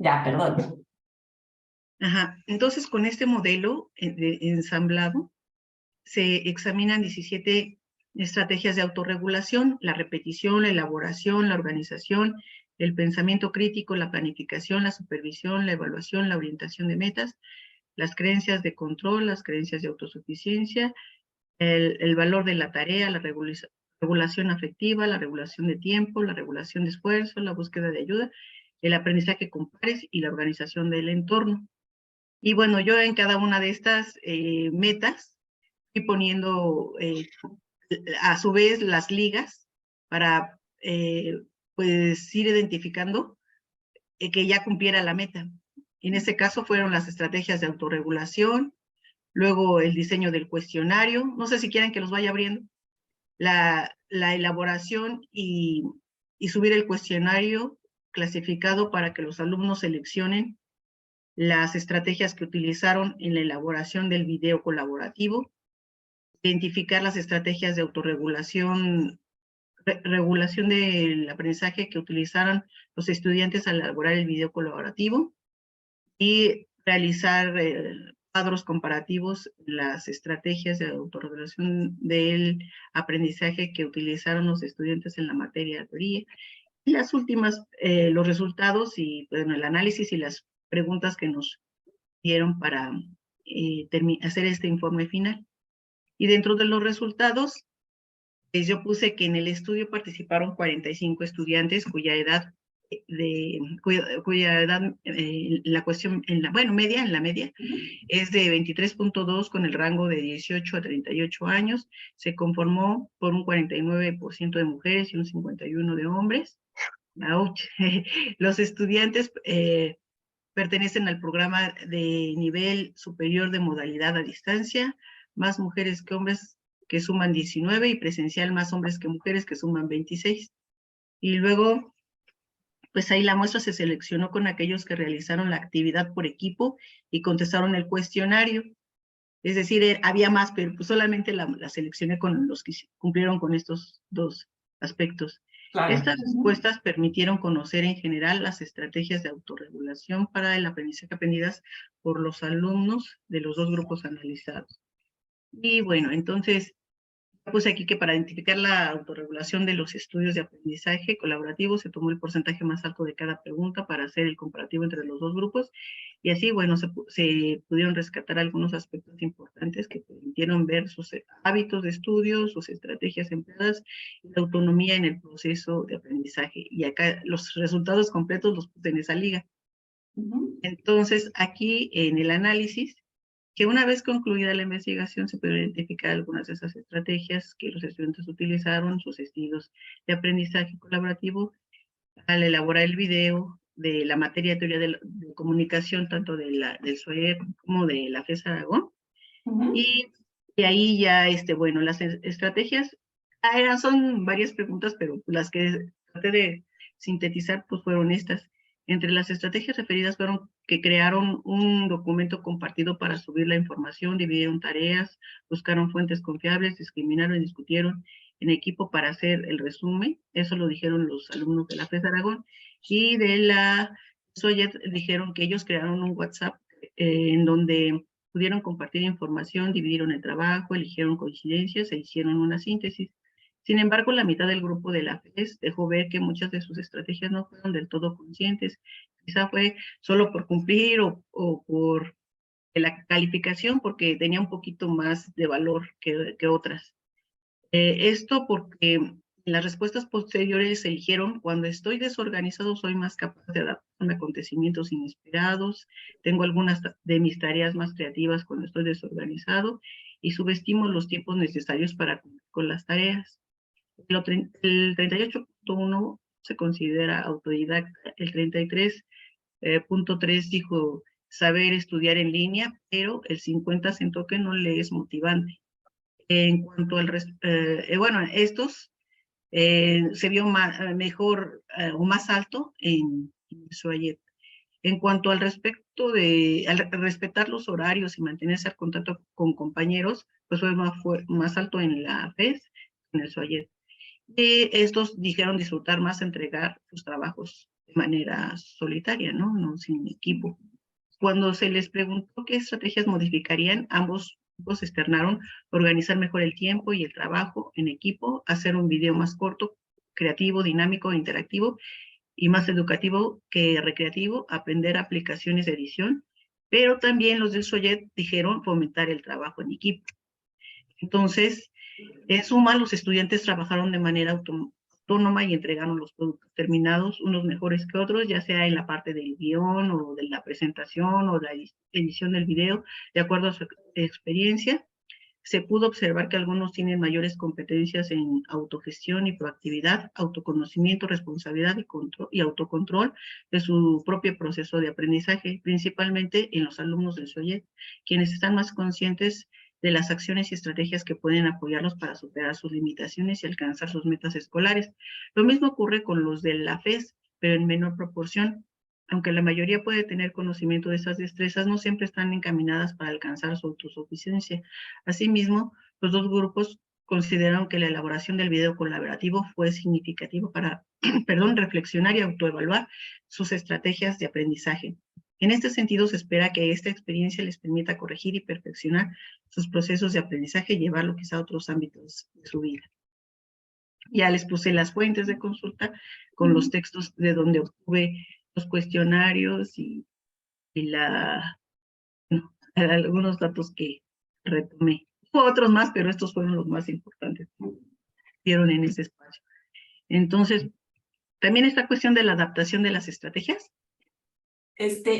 Ya, perdón. Ajá. Entonces, con este modelo de ensamblado, se examinan 17 estrategias de autorregulación: la repetición, la elaboración, la organización, el pensamiento crítico, la planificación, la supervisión, la evaluación, la orientación de metas, las creencias de control, las creencias de autosuficiencia, el valor de la tarea, la regulación afectiva, la regulación de tiempo, la regulación de esfuerzo, la búsqueda de ayuda, el aprendizaje con pares y la organización del entorno. Y bueno, yo en cada una de estas metas fui poniendo a su vez las ligas para pues ir identificando que ya cumpliera la meta. En ese caso fueron las estrategias de autorregulación, luego el diseño del cuestionario, no sé si quieren que los vaya abriendo, la elaboración y subir el cuestionario clasificado para que los alumnos seleccionen las estrategias que utilizaron en la elaboración del video colaborativo, identificar las estrategias de autorregulación, regulación del aprendizaje que utilizaron los estudiantes al elaborar el video colaborativo y realizar cuadros comparativos, las estrategias de autorregulación del aprendizaje que utilizaron los estudiantes en la materia de teoría. Y las últimas, los resultados y bueno, el análisis y las preguntas que nos dieron para hacer este informe final. Y dentro de los resultados, pues yo puse que en el estudio participaron 45 estudiantes cuya edad la cuestión, media, en la media, es de 23.2 con el rango de 18 a 38 años. Se conformó por un 49% de mujeres y un 51% de hombres. ¡Auch! Los estudiantes pertenecen al programa de nivel superior de modalidad a distancia, más mujeres que hombres que suman 19 y presencial más hombres que mujeres que suman 26. Y luego, pues ahí la muestra se seleccionó con aquellos que realizaron la actividad por equipo y contestaron el cuestionario. Es decir, había más, pero pues solamente la seleccioné con los que cumplieron con estos dos aspectos. Claro. Estas respuestas permitieron conocer en general las estrategias de autorregulación para el aprendizaje aprendidas por los alumnos de los dos grupos analizados. Y bueno, entonces, puse aquí que para identificar la autorregulación de los estudios de aprendizaje colaborativo se tomó el porcentaje más alto de cada pregunta para hacer el comparativo entre los dos grupos. Y así, bueno, se pudieron rescatar algunos aspectos importantes que permitieron ver sus hábitos de estudio, sus estrategias empleadas y la autonomía en el proceso de aprendizaje. Y acá los resultados completos los puse en esa liga. Entonces, aquí en el análisis, que una vez concluida la investigación se pueden identificar algunas de esas estrategias que los estudiantes utilizaron, sus estilos de aprendizaje colaborativo al elaborar el video de la materia de teoría de comunicación, tanto del SOER como de la FES Aragón. Y de ahí ya, bueno, las estrategias, son varias preguntas, pero las que traté de sintetizar, pues fueron estas. Entre las estrategias referidas fueron que crearon un documento compartido para subir la información, dividieron tareas, buscaron fuentes confiables, discriminaron y discutieron en equipo para hacer el resumen. Eso lo dijeron los alumnos de la FES Aragón. Y de la SOET dijeron que ellos crearon un WhatsApp en donde pudieron compartir información, dividieron el trabajo, eligieron coincidencias e hicieron una síntesis. Sin embargo, la mitad del grupo de la FES dejó ver que muchas de sus estrategias no fueron del todo conscientes. Quizá fue solo por cumplir o por la calificación, porque tenía un poquito más de valor que otras. Esto porque en las respuestas posteriores se eligieron: cuando estoy desorganizado soy más capaz de adaptarme a acontecimientos inesperados, tengo algunas de mis tareas más creativas cuando estoy desorganizado y subestimo los tiempos necesarios para cumplir con las tareas. El 38.1 se considera autodidacta, el 33.3 dijo saber estudiar en línea, pero el 50 sentó que no le es motivante. En cuanto al bueno, estos se vio mejor o más alto en SOAYET. En cuanto al respecto al respetar los horarios y mantenerse al contacto con compañeros, pues fue más alto en la FES que en el SOAYET. Y estos dijeron disfrutar más entregar sus trabajos de manera solitaria, ¿no? No sin equipo. Cuando se les preguntó qué estrategias modificarían, ambos grupos externaron organizar mejor el tiempo y el trabajo en equipo, hacer un video más corto, creativo, dinámico, interactivo y más educativo que recreativo, aprender aplicaciones de edición, pero también los del SOYET dijeron fomentar el trabajo en equipo. Entonces, en suma, los estudiantes trabajaron de manera autónoma y entregaron los productos terminados, unos mejores que otros, ya sea en la parte del guión o de la presentación o la edición del video, de acuerdo a su experiencia. Se pudo observar que algunos tienen mayores competencias en autogestión y proactividad, autoconocimiento, responsabilidad y autocontrol de su propio proceso de aprendizaje, principalmente en los alumnos del SOYET, quienes están más conscientes de las acciones y estrategias que pueden apoyarlos para superar sus limitaciones y alcanzar sus metas escolares. Lo mismo ocurre con los de la FES, pero en menor proporción. Aunque la mayoría puede tener conocimiento de esas destrezas, no siempre están encaminadas para alcanzar su autosuficiencia. Asimismo, los dos grupos consideraron que la elaboración del video colaborativo fue significativo para, reflexionar y autoevaluar sus estrategias de aprendizaje. En este sentido, se espera que esta experiencia les permita corregir y perfeccionar sus procesos de aprendizaje y llevarlo quizá a otros ámbitos de su vida. Ya les puse las fuentes de consulta con los textos de donde obtuve los cuestionarios y algunos datos que retomé. Hubo otros más, pero estos fueron los más importantes que dieron en ese espacio. Entonces, también esta cuestión de la adaptación de las estrategias.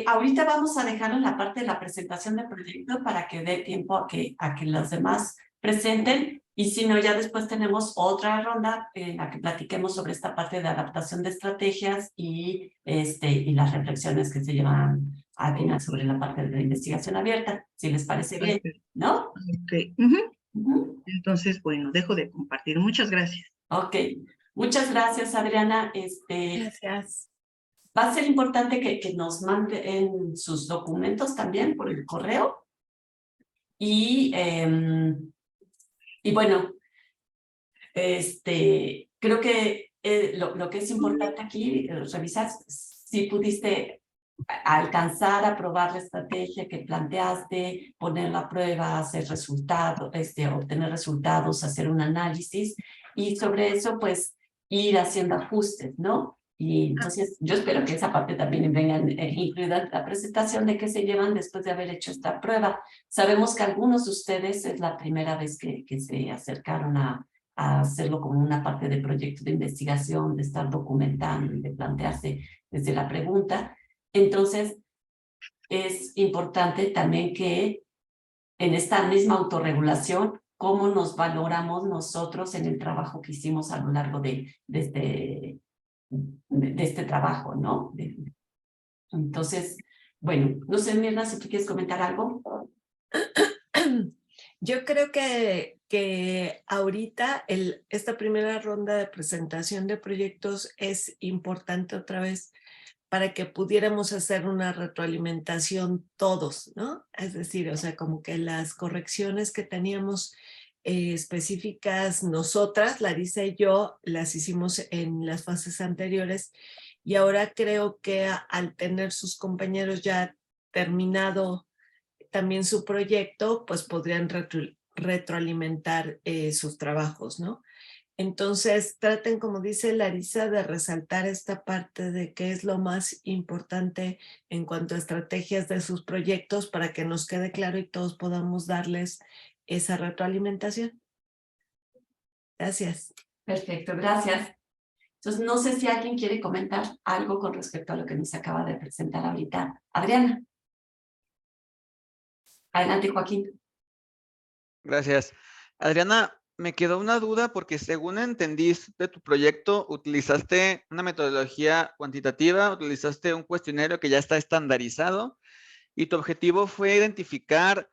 Ahorita vamos a dejarlo en la parte de la presentación del proyecto para que dé tiempo a que los demás presenten, y si no, ya después tenemos otra ronda en la que platiquemos sobre esta parte de adaptación de estrategias y las reflexiones que se llevan al final sobre la parte de la investigación abierta, si les parece bien, ¿no? Ok. Entonces, bueno, dejo de compartir. Muchas gracias. Ok. Muchas gracias, Adriana. Gracias. Va a ser importante que nos manden sus documentos también por el correo. Y bueno, creo que lo que es importante aquí, revisar si pudiste alcanzar a probar la estrategia que planteaste, ponerla a prueba, hacer resultados, obtener resultados, hacer un análisis, y sobre eso, pues, ir haciendo ajustes, ¿no? Y entonces yo espero que esa parte también venga incluida en la presentación de qué se llevan después de haber hecho esta prueba. Sabemos que algunos de ustedes es la primera vez que se acercaron a hacerlo como una parte de proyecto de investigación, de estar documentando y de plantearse desde la pregunta. Entonces, es importante también que en esta misma autorregulación, cómo nos valoramos nosotros en el trabajo que hicimos a lo largo de este trabajo, ¿no? Entonces, bueno, no sé, Mirna, si tú quieres comentar algo. Yo creo que ahorita esta primera ronda de presentación de proyectos es importante otra vez para que pudiéramos hacer una retroalimentación todos, ¿no? Es decir, o sea, como que las correcciones que teníamos específicas nosotras, Larisa y yo, las hicimos en las fases anteriores, y ahora creo que al tener sus compañeros ya terminado también su proyecto, pues podrían retroalimentar sus trabajos, ¿no? Entonces, traten, como dice Larisa, de resaltar esta parte de qué es lo más importante en cuanto a estrategias de sus proyectos para que nos quede claro y todos podamos darles esa retroalimentación. Gracias. Perfecto, gracias. Entonces, no sé si alguien quiere comentar algo con respecto a lo que nos acaba de presentar ahorita. Adriana. Adelante, Joaquín. Gracias. Adriana, me quedó una duda porque según entendí de tu proyecto, utilizaste una metodología cuantitativa, utilizaste un cuestionario que ya está estandarizado y tu objetivo fue identificar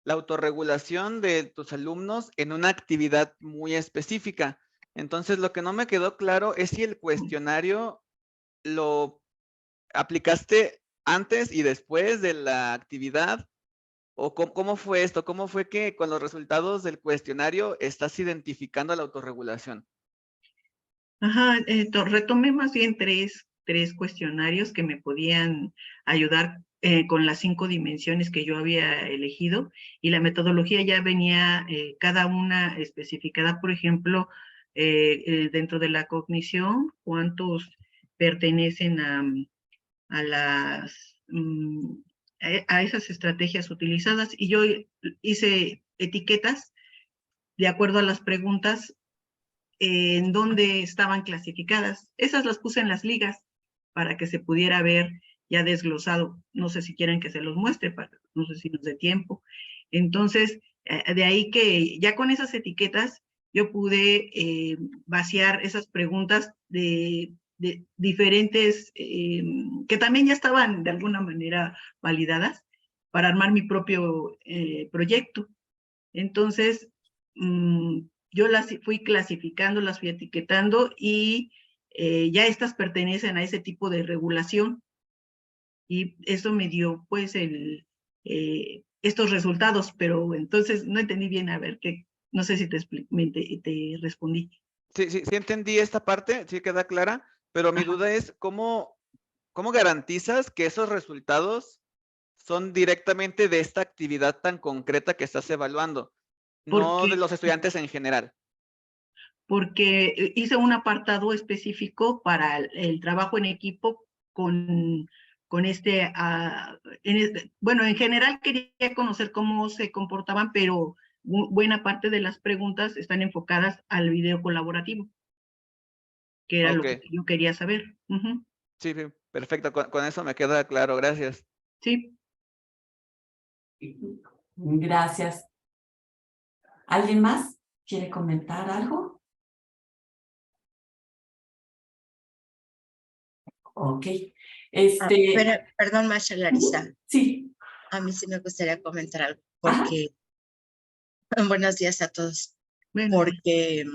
la autorregulación de tus alumnos en una actividad muy específica. Entonces, lo que no me quedó claro es si el cuestionario lo aplicaste antes y después de la actividad. ¿O cómo fue esto? ¿Cómo fue que con los resultados del cuestionario estás identificando la autorregulación? Ajá, retomé más bien tres 3 cuestionarios que me podían ayudar con las 5 dimensiones que yo había elegido, y la metodología ya venía cada una especificada. Por ejemplo, dentro de la cognición, cuántos pertenecen a las a esas estrategias utilizadas, y yo hice etiquetas de acuerdo a las preguntas en dónde estaban clasificadas. Esas las puse en las ligas para que se pudiera ver ya desglosado. No sé si quieren que se los muestre, no sé si nos dé tiempo. Entonces, de ahí que ya con esas etiquetas yo pude vaciar esas preguntas de diferentes, que también ya estaban de alguna manera validadas para armar mi propio proyecto. Entonces, yo las fui clasificando, las fui etiquetando, y ya estas pertenecen a ese tipo de regulación, y eso me dio pues estos resultados, pero entonces no entendí bien, a ver, no sé si te respondí. Sí entendí esta parte, sí queda clara, pero mi duda es ¿cómo garantizas que esos resultados son directamente de esta actividad tan concreta que estás evaluando, no de los estudiantes en general? Porque hice un apartado específico para el trabajo en equipo con bueno, en general quería conocer cómo se comportaban, pero buena parte de las preguntas están enfocadas al video colaborativo, que era lo que yo quería saber. Sí, perfecto, con eso me queda claro, gracias. Sí. Gracias. ¿Alguien más quiere comentar algo? Ok. Perdón, Masha Larisa. Sí. A mí sí me gustaría comentar algo, porque buenos días a todos. Porque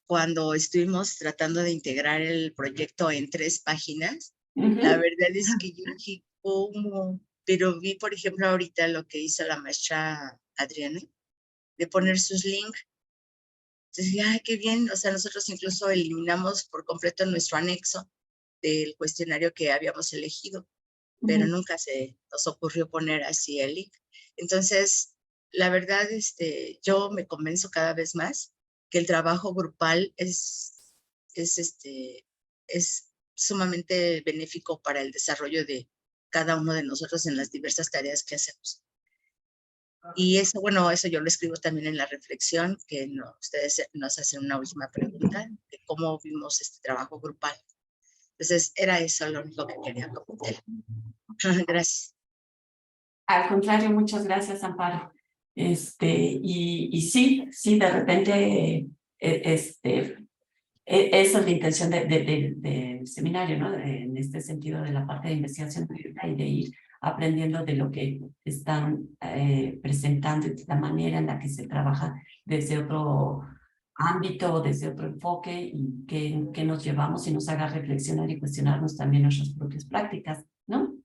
cuando estuvimos tratando de integrar el proyecto en 3 páginas, la verdad es que yo dije, ¿cómo? Pero vi, por ejemplo, ahorita lo que hizo la maestra Adriana, de poner sus links. Entonces dije, ¡ay, qué bien! O sea, nosotros incluso eliminamos por completo nuestro anexo del cuestionario que habíamos elegido, pero nunca se nos ocurrió poner así el link. Entonces, la verdad, yo me convenzo cada vez más que el trabajo grupal es sumamente benéfico para el desarrollo de cada uno de nosotros en las diversas tareas que hacemos. Y eso, bueno, eso yo lo escribo también en la reflexión, que ustedes nos hacen una última pregunta de cómo vimos este trabajo grupal. Entonces, era eso lo único que quería comentar. Gracias. Al contrario, muchas gracias, Amparo. Y sí, de repente, esa es la intención del seminario, ¿no? En este sentido de la parte de investigación y de ir aprendiendo de lo que están presentando y de la manera en la que se trabaja desde otro ámbito, desde otro enfoque, y que nos llevamos y nos haga reflexionar y cuestionarnos también nuestras propias prácticas, ¿no?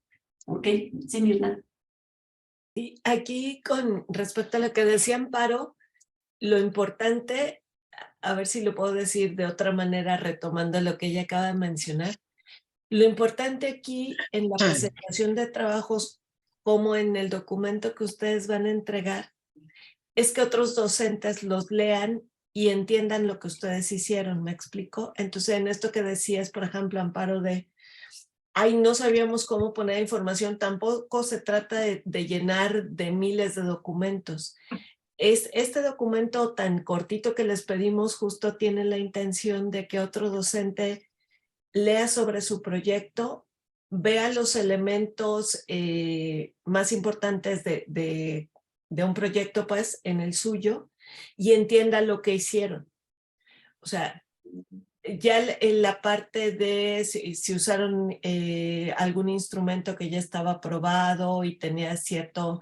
Ok, sí, Mirna. Y aquí, con respecto a lo que decía Amparo, lo importante, a ver si lo puedo decir de otra manera, retomando lo que ella acaba de mencionar, lo importante aquí en la presentación de trabajos, como en el documento que ustedes van a entregar, es que otros docentes los lean y entiendan lo que ustedes hicieron, ¿me explico? Entonces, en esto que decías, por ejemplo, Amparo, no sabíamos cómo poner información, tampoco se trata de llenar de miles de documentos. Este documento tan cortito que les pedimos justo tiene la intención de que otro docente lea sobre su proyecto, vea los elementos más importantes de un proyecto, pues, en el suyo, y entienda lo que hicieron. O sea, ya en la parte de si usaron algún instrumento que ya estaba aprobado y tenía ciertas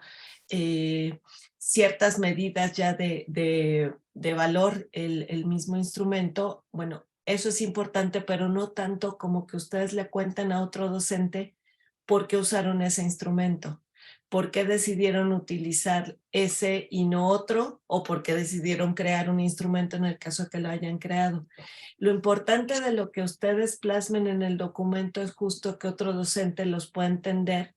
medidas ya de valor el mismo instrumento, bueno, eso es importante, pero no tanto como que ustedes le cuenten a otro docente por qué usaron ese instrumento. por qué decidieron utilizar ese y no otro, o por qué decidieron crear un instrumento en el caso de que lo hayan creado. Lo importante de lo que ustedes plasmen en el documento es justo que otro docente los pueda entender,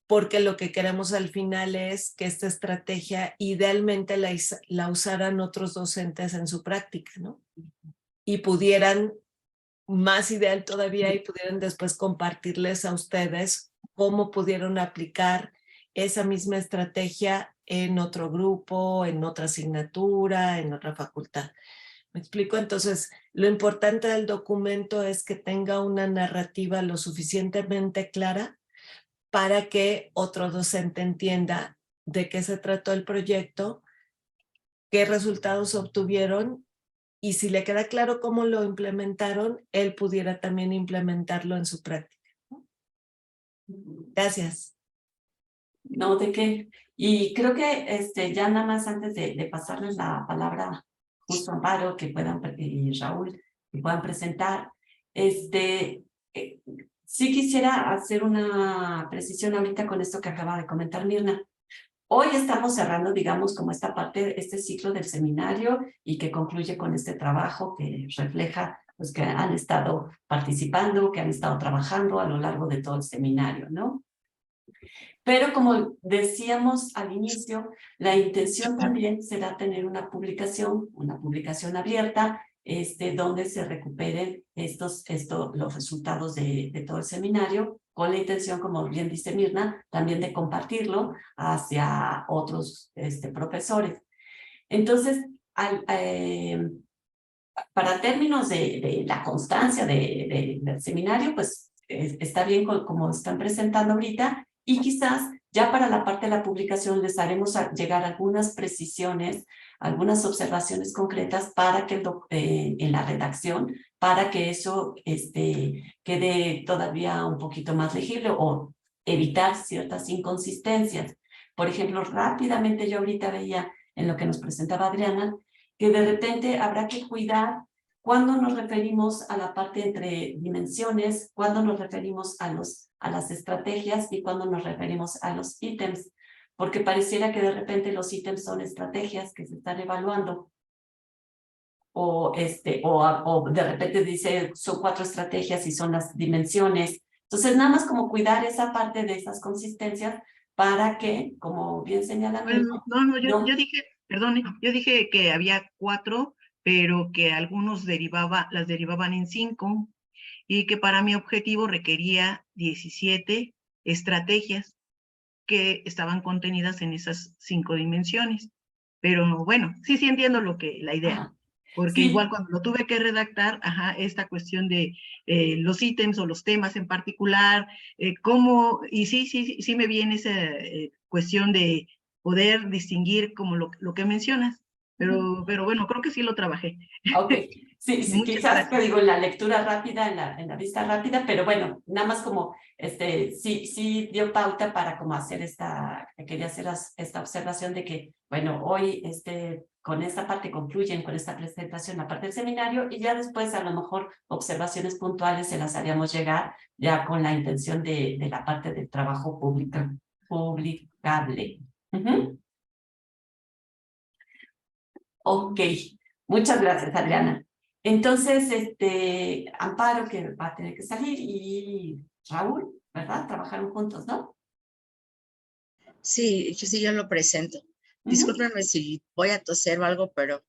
porque lo que queremos al final es que esta estrategia idealmente la usaran otros docentes en su práctica, ¿no? Y pudieran, más ideal todavía, y pudieran después compartirles a ustedes cómo pudieron aplicar esa misma estrategia en otro grupo, en otra asignatura, en otra facultad. ¿Me explico? Entonces, lo importante del documento es que tenga una narrativa lo suficientemente clara para que otro docente entienda de qué se trató el proyecto, qué resultados obtuvieron, y si le queda claro cómo lo implementaron, él pudiera también implementarlo en su práctica. Gracias. No, ¿de qué? Y creo que ya nada más antes de pasarles la palabra justo a Amparo, que puedan, y Raúl, que puedan presentar, sí quisiera hacer una precisión ahorita con esto que acaba de comentar Mirna. Hoy estamos cerrando, digamos, como esta parte, este ciclo del seminario y que concluye con este trabajo que refleja pues, que han estado participando, que han estado trabajando a lo largo de todo el seminario, ¿no? Pero como decíamos al inicio, la intención también será tener una publicación abierta, donde se recuperen los resultados de todo el seminario, con la intención, como bien dice Mirna, también de compartirlo hacia otros profesores. Entonces, para términos de la constancia del seminario, pues está bien como están presentando ahorita, y quizás ya para la parte de la publicación les haremos llegar algunas precisiones, algunas observaciones concretas para que en la redacción, para que eso quede todavía un poquito más legible o evitar ciertas inconsistencias. Por ejemplo, rápidamente yo ahorita veía en lo que nos presentaba Adriana, que de repente habrá que cuidar cuando nos referimos a la parte entre dimensiones, cuando nos referimos a las estrategias y cuando nos referimos a los ítems, porque pareciera que de repente los ítems son estrategias que se están evaluando, o de repente dice son 4 estrategias y son las dimensiones. Entonces, nada más como cuidar esa parte de esas consistencias para que, como bien señala... Bueno, yo dije, perdone, yo dije que había 4, pero que algunos las derivaban en 5, y que para mi objetivo requería 17 estrategias que estaban contenidas en esas 5 dimensiones. Pero bueno, sí entiendo la idea. Ajá. Porque Sí. igual cuando lo tuve que redactar, esta cuestión de los ítems o los temas en particular, y sí me viene esa cuestión de poder distinguir como lo que mencionas, pero bueno, creo que sí lo trabajé. Ok, sí, quizás gracias. te digo en la lectura rápida, en la vista rápida, pero bueno, nada más como, sí dio pauta para como hacer quería hacer esta observación de que, bueno, hoy con esta parte concluyen con esta presentación la parte del seminario, y ya después a lo mejor observaciones puntuales se las haríamos llegar ya con la intención de la parte del trabajo publicable. Ok. Muchas gracias, Adriana. Entonces, Amparo, que va a tener que salir, y Raúl, ¿verdad? Trabajaron juntos, ¿no? Sí, yo lo presento. Discúlpenme si voy a toser o algo, pero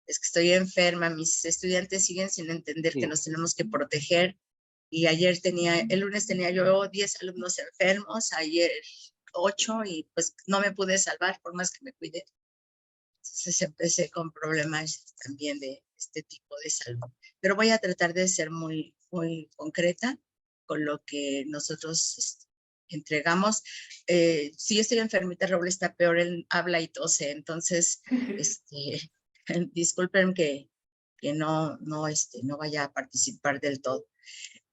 es que estoy enferma. Mis estudiantes siguen sin entender que nos tenemos que proteger. Y el lunes tenía yo 10 alumnos enfermos, ayer 8, y pues no me pude salvar por más que me cuidé. Entonces empecé con problemas también de este tipo de salud. Pero voy a tratar de ser muy, muy concreta con lo que nosotros entregamos. Si yo estoy enfermita, Raúl está peor, él habla y tose. Entonces, disculpen que no vaya a participar del todo.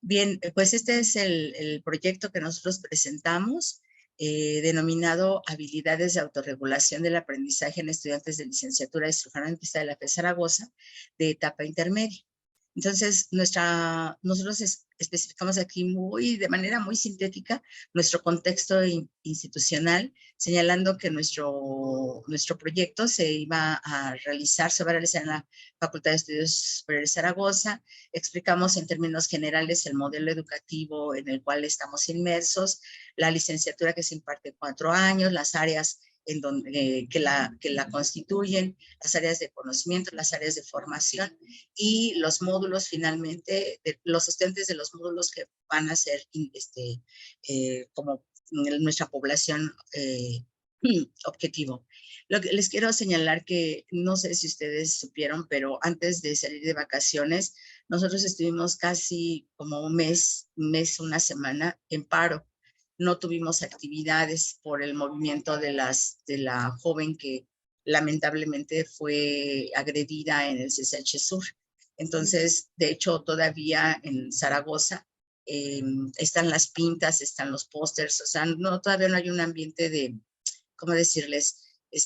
Bien, pues este es el proyecto que nosotros presentamos, denominado Habilidades de Autorregulación del Aprendizaje en Estudiantes de Licenciatura de Cirujano Dentista de la FES Zaragoza, de etapa intermedia. Entonces, nosotros especificamos aquí de manera muy sintética nuestro contexto institucional, señalando que nuestro proyecto se va a realizar en la Facultad de Estudios Superiores Zaragoza. Explicamos en términos generales el modelo educativo en el cual estamos inmersos, la licenciatura que se imparte 4 años, las áreas que la constituyen, las áreas de conocimiento, las áreas de formación y los módulos finalmente, los estudiantes de los módulos que van a ser como nuestra población objetivo. Lo que les quiero señalar que no sé si ustedes supieron, pero antes de salir de vacaciones, nosotros estuvimos casi como un mes, una semana en paro. No tuvimos actividades por el movimiento de la joven que lamentablemente fue agredida en el CCH Sur. Entonces, de hecho, todavía en Zaragoza están las pintas, están los pósters, o sea, todavía no hay un ambiente de, ¿cómo decirles?,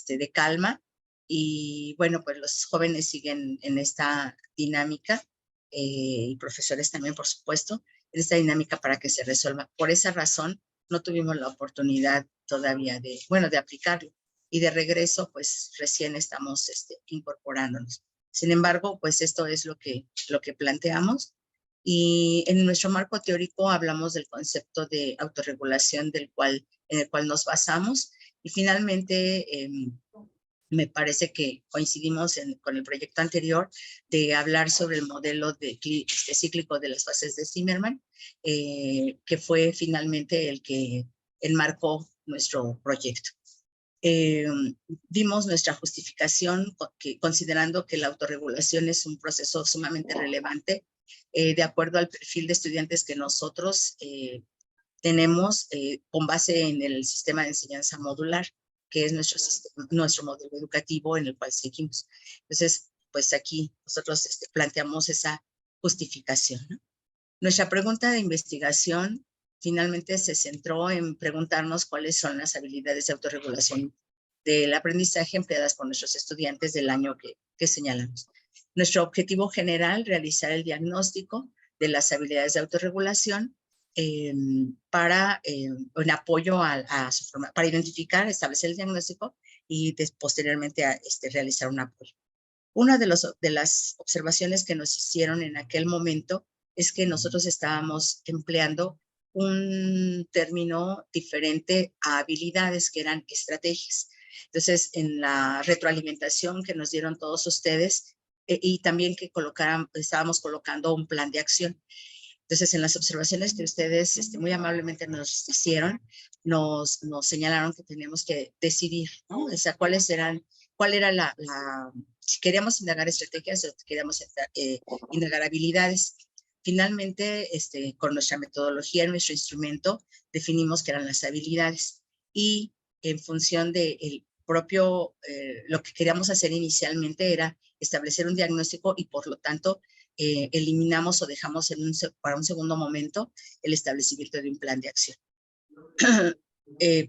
de calma. Y bueno, pues los jóvenes siguen en esta dinámica, y profesores también, por supuesto, en esta dinámica para que se resuelva. Por esa razón, no tuvimos la oportunidad todavía de aplicarlo. Y de regreso, pues recién estamos incorporándonos. Sin embargo, pues esto es lo que planteamos. Y en nuestro marco teórico hablamos del concepto de autorregulación en el cual nos basamos. Y finalmente, me parece que coincidimos con el proyecto anterior de hablar sobre el modelo cíclico de las fases de Zimmermann, que fue finalmente el que enmarcó nuestro proyecto. Dimos nuestra justificación considerando que la autorregulación es un proceso sumamente relevante de acuerdo al perfil de estudiantes que nosotros tenemos con base en el sistema de enseñanza modular, que es nuestro modelo educativo en el cual seguimos. Entonces, pues aquí nosotros planteamos esa justificación, ¿no? Nuestra pregunta de investigación finalmente se centró en preguntarnos cuáles son las habilidades de autorregulación del aprendizaje empleadas por nuestros estudiantes del año que señalamos. Nuestro objetivo general, realizar el diagnóstico de las habilidades de autorregulación en apoyo a su forma, para identificar, establecer el diagnóstico y posteriormente realizar un apoyo. Una de las observaciones que nos hicieron en aquel momento es que nosotros estábamos empleando un término diferente a habilidades, que eran estrategias. Entonces, en la retroalimentación que nos dieron todos ustedes y también que estábamos colocando un plan de acción. Entonces, en las observaciones que ustedes muy amablemente nos hicieron, nos señalaron que teníamos que decidir, ¿no? O sea, cuál era si queríamos indagar estrategias o queríamos indagar habilidades. Finalmente, con nuestra metodología, nuestro instrumento, definimos que eran las habilidades. Y en función de lo que queríamos hacer inicialmente era establecer un diagnóstico y por lo tanto eliminamos o dejamos para un segundo momento el establecimiento de un plan de acción.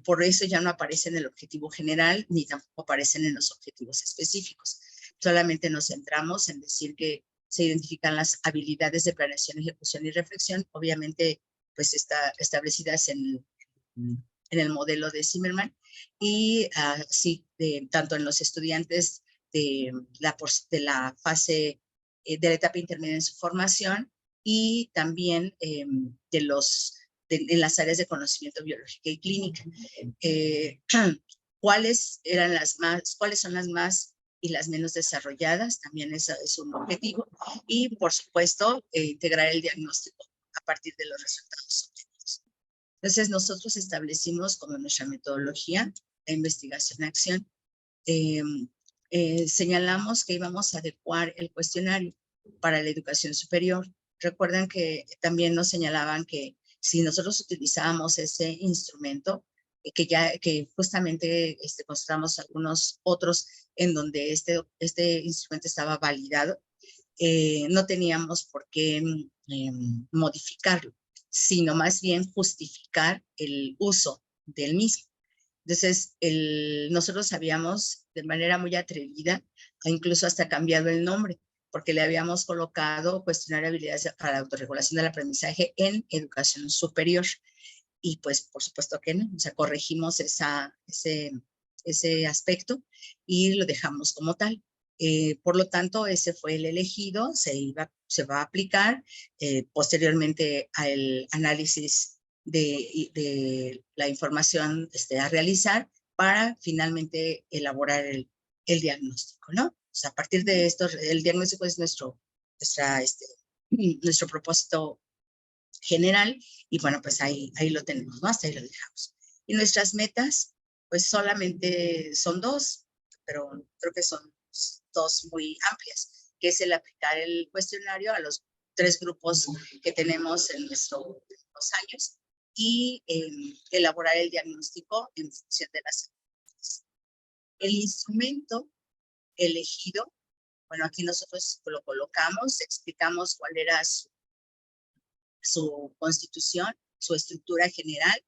Por eso ya no aparece en el objetivo general ni tampoco aparecen en los objetivos específicos. Solamente nos centramos en decir que se identifican las habilidades de planeación, ejecución y reflexión, obviamente pues establecidas en el modelo de Zimmermann y así tanto en los estudiantes de la fase de la etapa intermedia en su formación y también en las áreas de conocimiento biológica y clínica. ¿Cuáles son las más y las menos desarrolladas? También es un objetivo. Y, por supuesto, integrar el diagnóstico a partir de los resultados obtenidos. Entonces, nosotros establecimos como nuestra metodología la investigación-acción. Señalamos que íbamos a adecuar el cuestionario para la educación superior. Recuerden que también nos señalaban que si nosotros utilizábamos ese instrumento, que justamente consultamos algunos otros en donde este instrumento estaba validado, no teníamos por qué modificarlo, sino más bien justificar el uso del mismo. Entonces, nosotros habíamos de manera muy atrevida, incluso hasta cambiado el nombre. porque le habíamos colocado cuestionario de habilidades para la autorregulación del aprendizaje en educación superior. Y pues por supuesto que no, o sea, corregimos ese aspecto y lo dejamos como tal. Por lo tanto, ese fue el elegido, se va a aplicar posteriormente al análisis de la información a realizar para finalmente elaborar el diagnóstico, ¿no? O sea, a partir de esto, el diagnóstico es nuestro propósito general y bueno, pues ahí lo tenemos, ¿no? Hasta ahí lo dejamos. Y nuestras metas, pues solamente son dos, pero creo que son dos muy amplias, que es el aplicar el cuestionario a los 3 grupos que tenemos en los años y elaborar el diagnóstico en función de las actividades. El instrumento elegido, bueno, aquí nosotros lo colocamos, explicamos cuál era su constitución, su estructura general,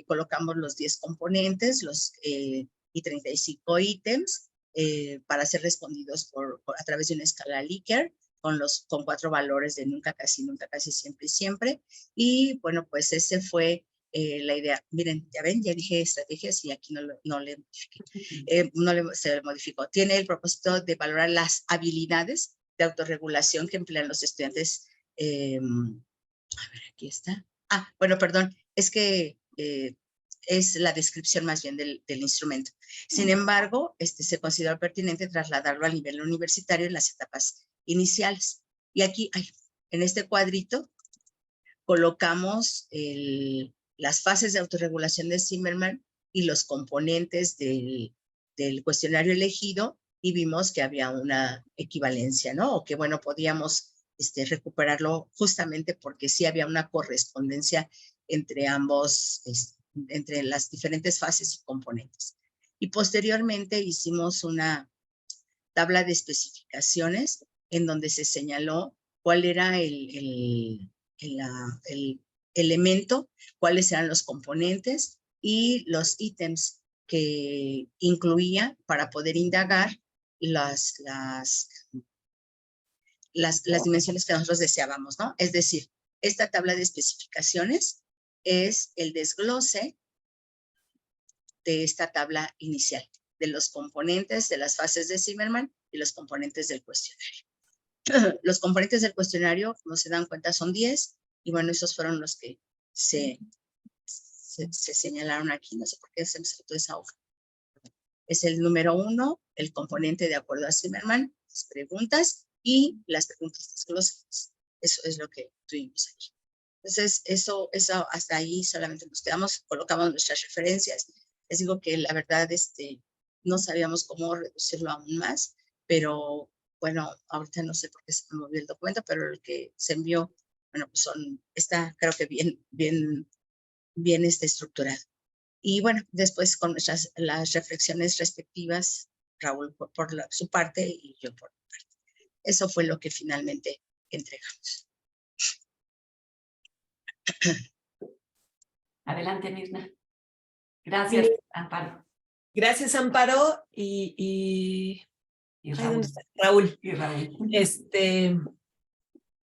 colocamos los 10 componentes y 35 ítems para ser respondidos a través de una escala Likert con 4 valores de nunca, casi, siempre y siempre. Y bueno, pues ese fue la idea. Miren, ya ven, ya dije estrategias y aquí no le modifiqué. Se modificó. Tiene el propósito de valorar las habilidades de autorregulación que emplean los estudiantes. A ver, aquí está. Bueno, perdón, es que es la descripción más bien del instrumento. Sin embargo, se consideró pertinente trasladarlo al nivel universitario en las etapas iniciales. Y aquí, en este cuadrito, colocamos las fases de autorregulación de Zimmerman y los componentes del cuestionario elegido y vimos que había una equivalencia, ¿no? O que, bueno, podíamos recuperarlo justamente porque sí había una correspondencia entre ambos, entre las diferentes fases y componentes. Y posteriormente hicimos una tabla de especificaciones en donde se señaló cuál era el elemento, cuáles eran los componentes y los ítems que incluía para poder indagar las dimensiones que nosotros deseábamos, ¿no? Es decir, esta tabla de especificaciones es el desglose de esta tabla inicial, de los componentes de las fases de Zimmerman y los componentes del cuestionario. Los componentes del cuestionario, como se dan cuenta, son 10, y bueno, esos fueron los que se señalaron aquí, no sé por qué se me saltó esa hoja. Es el número 1, el componente de acuerdo a Zimmerman, las preguntas y las preguntas desglosadas. Eso es lo que tuvimos ahí. Entonces, eso hasta ahí solamente nos quedamos, colocamos nuestras referencias. Les digo que la verdad, no sabíamos cómo reducirlo aún más, pero bueno, ahorita no sé por qué se me movió el documento, pero el que se envió, bueno, pues está creo que bien estructurado. Y bueno, después con las reflexiones respectivas, Raúl por su parte y yo por mi parte. Eso fue lo que finalmente entregamos. Adelante, Mirna. Gracias, Amparo. Gracias, Amparo y Raúl. ¿dónde está? Raúl. Y Raúl.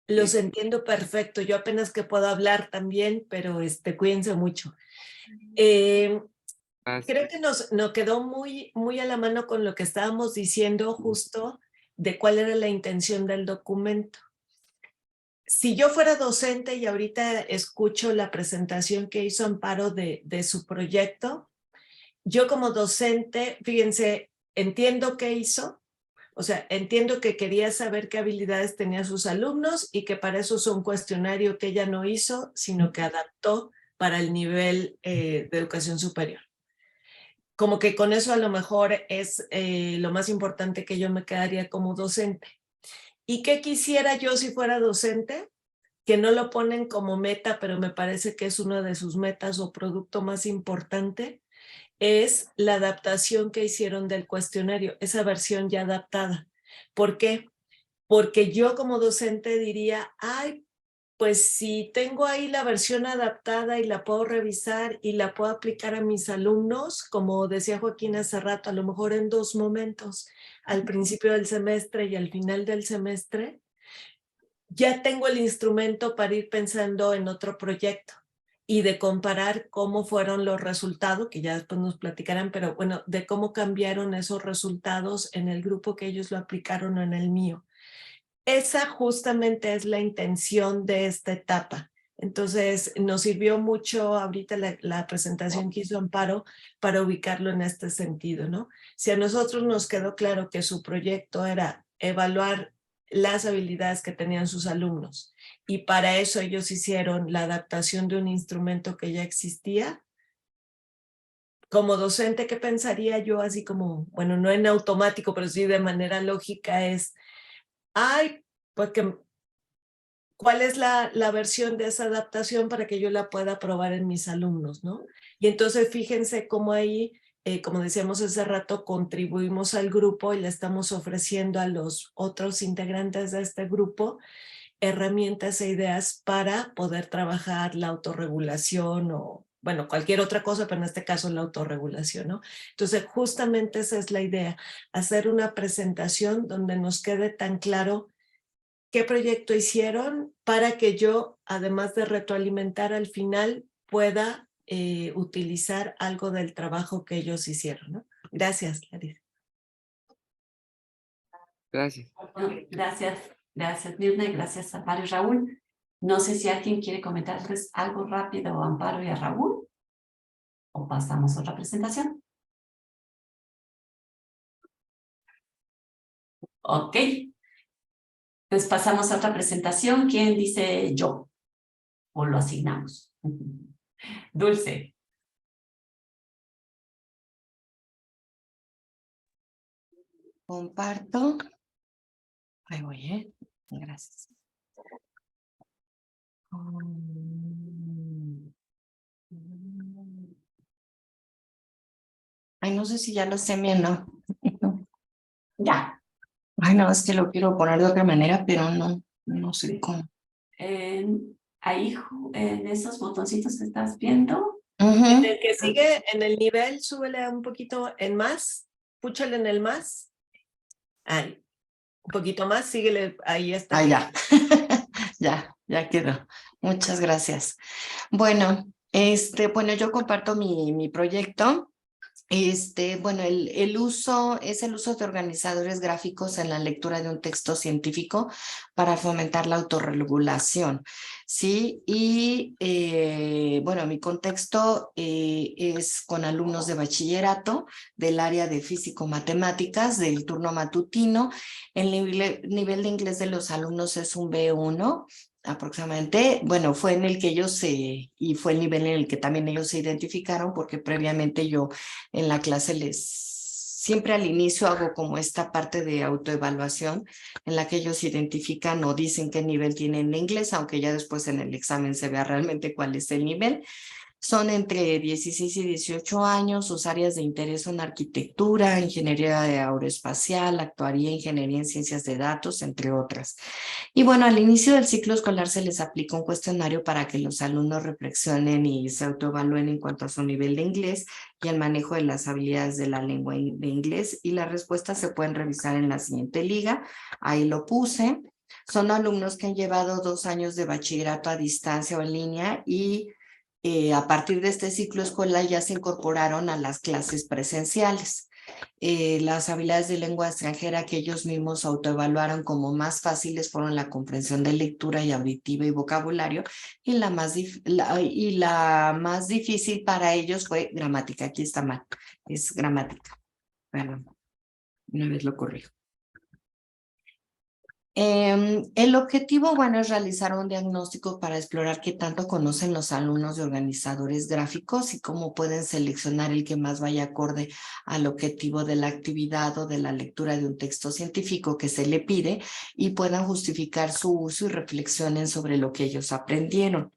Los entiendo perfecto. Yo apenas que puedo hablar también, pero cuídense mucho. Creo que nos quedó muy a la mano con lo que estábamos diciendo justo de cuál era la intención del documento. Si yo fuera docente y ahorita escucho la presentación que hizo Amparo de su proyecto, yo como docente, fíjense, entiendo qué hizo, o sea, entiendo que quería saber qué habilidades tenían sus alumnos y que para eso es un cuestionario que ella no hizo, sino que adaptó para el nivel de educación superior. Como que con eso a lo mejor es lo más importante que yo me quedaría como docente. ¿Y qué quisiera yo si fuera docente? Que no lo ponen como meta, pero me parece que es una de sus metas o producto más importante, es la adaptación que hicieron del cuestionario, esa versión ya adaptada. ¿Por qué? Porque yo como docente diría, ay, Pues si tengo ahí la versión adaptada y la puedo revisar y la puedo aplicar a mis alumnos, como decía Joaquín hace rato, a lo mejor en 2 momentos, al principio del semestre y al final del semestre, ya tengo el instrumento para ir pensando en otro proyecto y de comparar cómo fueron los resultados, que ya después nos platicarán, pero bueno, de cómo cambiaron esos resultados en el grupo que ellos lo aplicaron o en el mío. Esa justamente es la intención de esta etapa. Entonces, nos sirvió mucho ahorita la presentación que hizo Amparo para ubicarlo en este sentido, ¿no? Si a nosotros nos quedó claro que su proyecto era evaluar las habilidades que tenían sus alumnos y para eso ellos hicieron la adaptación de un instrumento que ya existía, como docente, ¿qué pensaría yo? Así como, bueno, no en automático, pero sí de manera lógica es, ay, porque ¿cuál es la versión de esa adaptación para que yo la pueda probar en mis alumnos, ¿no? Y entonces fíjense cómo ahí, como decíamos hace rato, contribuimos al grupo y le estamos ofreciendo a los otros integrantes de este grupo herramientas e ideas para poder trabajar la autorregulación o, bueno, cualquier otra cosa, pero en este caso la autorregulación, ¿no? Entonces, justamente esa es la idea, hacer una presentación donde nos quede tan claro qué proyecto hicieron para que yo, además de retroalimentar al final, pueda utilizar algo del trabajo que ellos hicieron, ¿no? Gracias, Larissa. Gracias. Gracias Mirna y gracias Amparo y Raúl. No sé si alguien quiere comentarles algo rápido a Amparo y a Raúl o pasamos a otra presentación. Ok. Pues pasamos a otra presentación. ¿Quién dice yo? O lo asignamos. Dulce. Comparto. Ahí voy, Gracias. Ay, no sé si ya lo sé bien, ¿no? Ya. Ay, no, es que lo quiero poner de otra manera, pero no sé cómo. Ahí, en esos botoncitos que estás viendo. En el que sigue, en el nivel, súbele un poquito en más, púchale en el más. Ahí, un poquito más, síguele, ahí está. Ah, ya. ya quedó. Muchas gracias. Bueno, yo comparto mi proyecto. Bueno, el uso es el uso de organizadores gráficos en la lectura de un texto científico para fomentar la autorregulación, ¿sí? Y, bueno, mi contexto es con alumnos de bachillerato del área de físico-matemáticas del turno matutino. El nivel de inglés de los alumnos es un B1, aproximadamente. Bueno, fue en el que ellos y fue el nivel en el que también ellos se identificaron, porque previamente yo en la clase siempre al inicio hago como esta parte de autoevaluación en la que ellos identifican o dicen qué nivel tienen de inglés, aunque ya después en el examen se vea realmente cuál es el nivel. Son entre 16 y 18 años, sus áreas de interés son arquitectura, ingeniería aeroespacial, actuaría, ingeniería en ciencias de datos, entre otras. Y bueno, al inicio del ciclo escolar se les aplica un cuestionario para que los alumnos reflexionen y se autoevalúen en cuanto a su nivel de inglés y el manejo de las habilidades de la lengua de inglés, y las respuestas se pueden revisar en la siguiente liga. Ahí lo puse. Son alumnos que han llevado 2 años de bachillerato a distancia o en línea y a partir de este ciclo escolar ya se incorporaron a las clases presenciales. Las habilidades de lengua extranjera que ellos mismos autoevaluaron como más fáciles fueron la comprensión de lectura y auditiva y vocabulario, y la más difícil para ellos fue gramática. Aquí está mal, es gramática. Perdón, una vez lo corrijo. El objetivo, bueno, es realizar un diagnóstico para explorar qué tanto conocen los alumnos de organizadores gráficos y cómo pueden seleccionar el que más vaya acorde al objetivo de la actividad o de la lectura de un texto científico que se le pide, y puedan justificar su uso y reflexionen sobre lo que ellos aprendieron.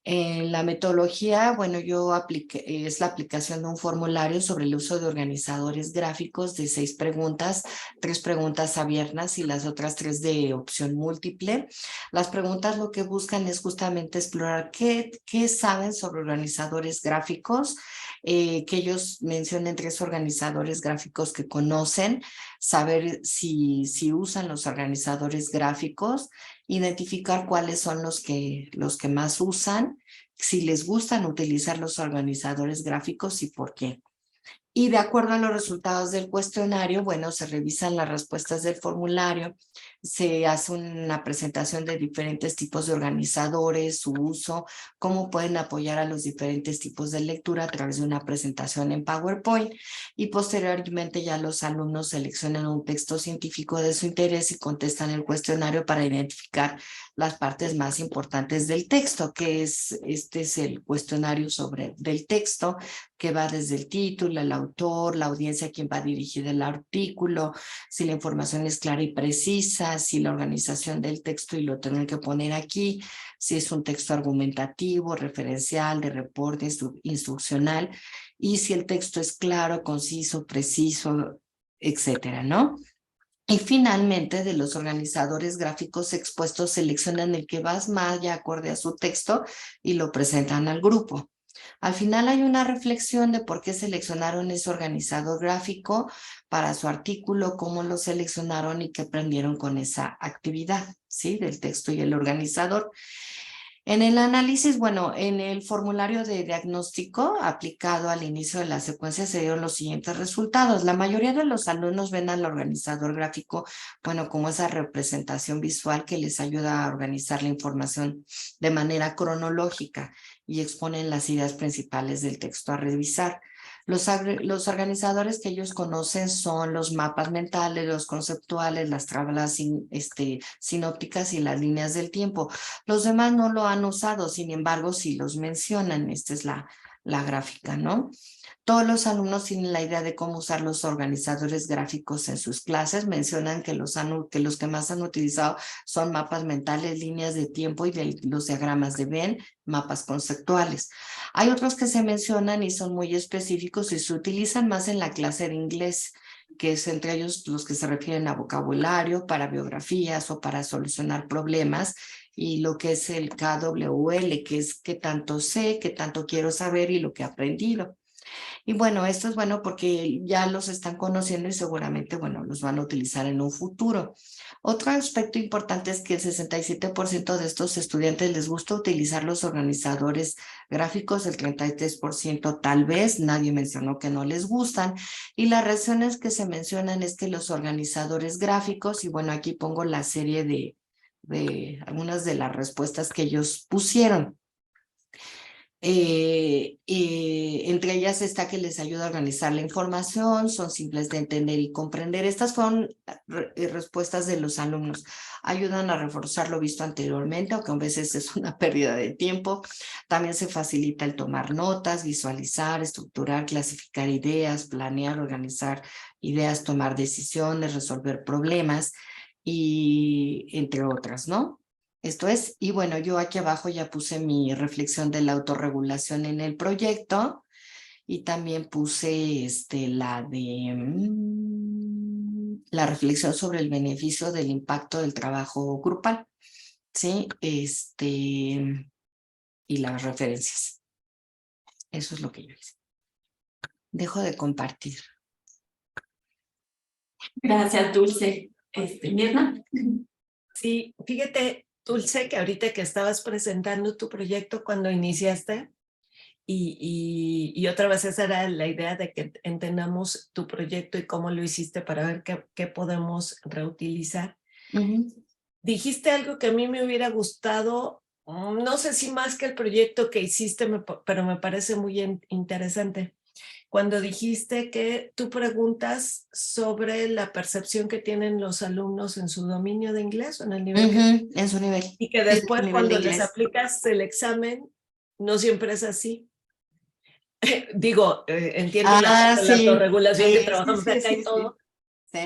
En la metodología, bueno, yo apliqué, es la aplicación de un formulario sobre el uso de organizadores gráficos de 6 preguntas, 3 preguntas abiertas y las otras 3 de opción múltiple. Las preguntas lo que buscan es justamente explorar qué saben sobre organizadores gráficos, que ellos mencionen 3 organizadores gráficos que conocen, saber si usan los organizadores gráficos, identificar cuáles son los que más usan, si les gustan utilizar los organizadores gráficos y por qué. Y de acuerdo a los resultados del cuestionario, bueno, se revisan las respuestas del formulario, se hace una presentación de diferentes tipos de organizadores, su uso, cómo pueden apoyar a los diferentes tipos de lectura a través de una presentación en PowerPoint, y posteriormente ya los alumnos seleccionan un texto científico de su interés y contestan el cuestionario para identificar las partes más importantes del texto, que este es el cuestionario del texto, que va desde el título, el autor, la audiencia a quien va dirigido el artículo, si la información es clara y precisa, si la organización del texto, y lo tengo que poner aquí, si es un texto argumentativo, referencial, de reporte, instruccional, y si el texto es claro, conciso, preciso, etcétera, ¿no? Y finalmente, de los organizadores gráficos expuestos, seleccionan el que va más ya acorde a su texto y lo presentan al grupo. Al final hay una reflexión de por qué seleccionaron ese organizador gráfico para su artículo, cómo lo seleccionaron y qué aprendieron con esa actividad, ¿sí? Del texto y el organizador. En el análisis, bueno, en el formulario de diagnóstico aplicado al inicio de la secuencia se dieron los siguientes resultados. La mayoría de los alumnos ven al organizador gráfico, bueno, como esa representación visual que les ayuda a organizar la información de manera cronológica y exponen las ideas principales del texto a revisar. Los organizadores que ellos conocen son los mapas mentales, los conceptuales, las tablas sinópticas y las líneas del tiempo. Los demás no lo han usado, sin embargo, sí los mencionan. Esta es la gráfica, ¿no? Todos los alumnos tienen la idea de cómo usar los organizadores gráficos en sus clases. Mencionan que los que más han utilizado son mapas mentales, líneas de tiempo y los diagramas de Venn, mapas conceptuales. Hay otros que se mencionan y son muy específicos y se utilizan más en la clase de inglés, que es entre ellos los que se refieren a vocabulario, para biografías o para solucionar problemas, y lo que es el KWL, que es qué tanto sé, qué tanto quiero saber y lo que he aprendido. Y bueno, esto es bueno porque ya los están conociendo y seguramente, bueno, los van a utilizar en un futuro. Otro aspecto importante es que el 67% de estos estudiantes les gusta utilizar los organizadores gráficos, el 33% tal vez, nadie mencionó que no les gustan. Y las razones que se mencionan es que los organizadores gráficos, y bueno, aquí pongo la serie de algunas de las respuestas que ellos pusieron. Entre ellas está que les ayuda a organizar la información, son simples de entender y comprender. Estas fueron respuestas de los alumnos. Ayudan a reforzar lo visto anteriormente, aunque a veces es una pérdida de tiempo. También se facilita el tomar notas, visualizar, estructurar, clasificar ideas, planear, organizar ideas, tomar decisiones, resolver problemas, y entre otras, ¿no? Esto es, y bueno, yo aquí abajo ya puse mi reflexión de la autorregulación en el proyecto, y también puse la la reflexión sobre el beneficio del impacto del trabajo grupal, ¿sí? Y las referencias. Eso es lo que yo hice. Dejo de compartir. Gracias, Dulce. Mirna. Sí, fíjate, Dulce, que ahorita que estabas presentando tu proyecto cuando iniciaste, y otra vez esa era la idea de que entendamos tu proyecto y cómo lo hiciste para ver qué podemos reutilizar. Dijiste algo que a mí me hubiera gustado, no sé si más que el proyecto que hiciste, pero me parece muy interesante. Cuando dijiste que tú preguntas sobre la percepción que tienen los alumnos en su dominio de inglés o en el nivel en su nivel. Y que después cuando les aplicas el examen, no siempre es así. Digo, entiendo la autorregulación que trabajamos acá y todo,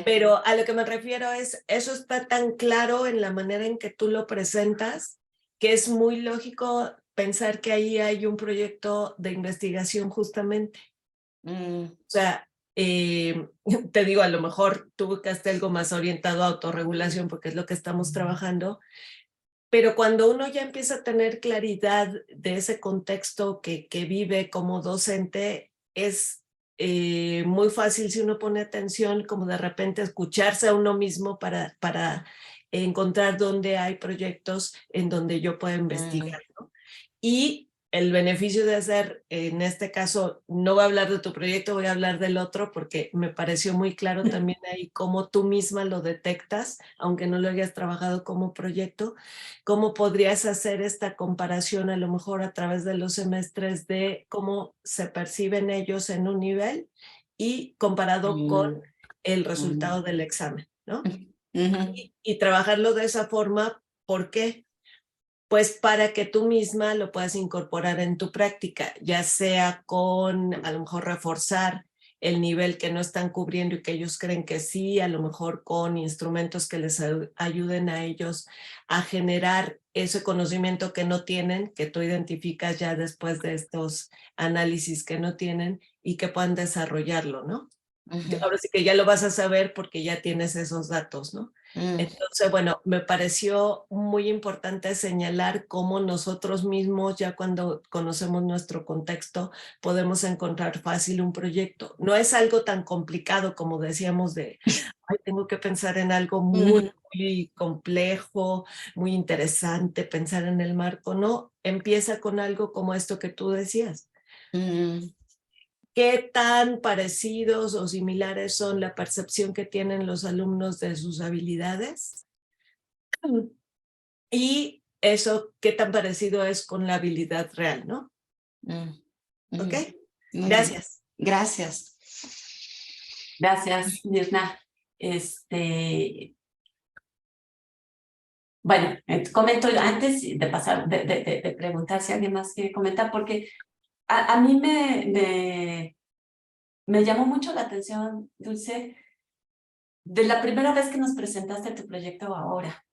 pero a lo que me refiero es, eso está tan claro en la manera en que tú lo presentas, que es muy lógico pensar que ahí hay un proyecto de investigación justamente. O sea, te digo, a lo mejor tú buscaste algo más orientado a autorregulación porque es lo que estamos trabajando, pero cuando uno ya empieza a tener claridad de ese contexto que vive como docente, es muy fácil, si uno pone atención, como de repente escucharse a uno mismo para encontrar dónde hay proyectos en donde yo pueda investigar, ¿no? Y el beneficio de hacer, en este caso, no voy a hablar de tu proyecto, voy a hablar del otro, porque me pareció muy claro también ahí cómo tú misma lo detectas, aunque no lo hayas trabajado como proyecto, cómo podrías hacer esta comparación a lo mejor a través de los semestres de cómo se perciben ellos en un nivel y comparado con el resultado del examen, ¿no? Y trabajarlo de esa forma, ¿por qué? Pues para que tú misma lo puedas incorporar en tu práctica, ya sea con a lo mejor reforzar el nivel que no están cubriendo y que ellos creen que sí, a lo mejor con instrumentos que les ayuden a ellos a generar ese conocimiento que no tienen, que tú identificas ya después de estos análisis que no tienen y que puedan desarrollarlo, ¿no? Ahora sí que ya lo vas a saber porque ya tienes esos datos, ¿no? Entonces, bueno, me pareció muy importante señalar cómo nosotros mismos, ya cuando conocemos nuestro contexto, podemos encontrar fácil un proyecto. No es algo tan complicado como decíamos de, ay, tengo que pensar en algo muy, muy complejo, muy interesante, pensar en el marco. No, empieza con algo como esto que tú decías. ¿Qué tan parecidos o similares son la percepción que tienen los alumnos de sus habilidades? Y eso, ¿qué tan parecido es con la habilidad real, no? ¿Ok? Gracias. Gracias. Gracias, Mirna. Bueno, comento antes de pasar, de preguntar si alguien más quiere comentar, porque a mí me llamó mucho la atención, Dulce, de la primera vez que nos presentaste tu proyecto ahora.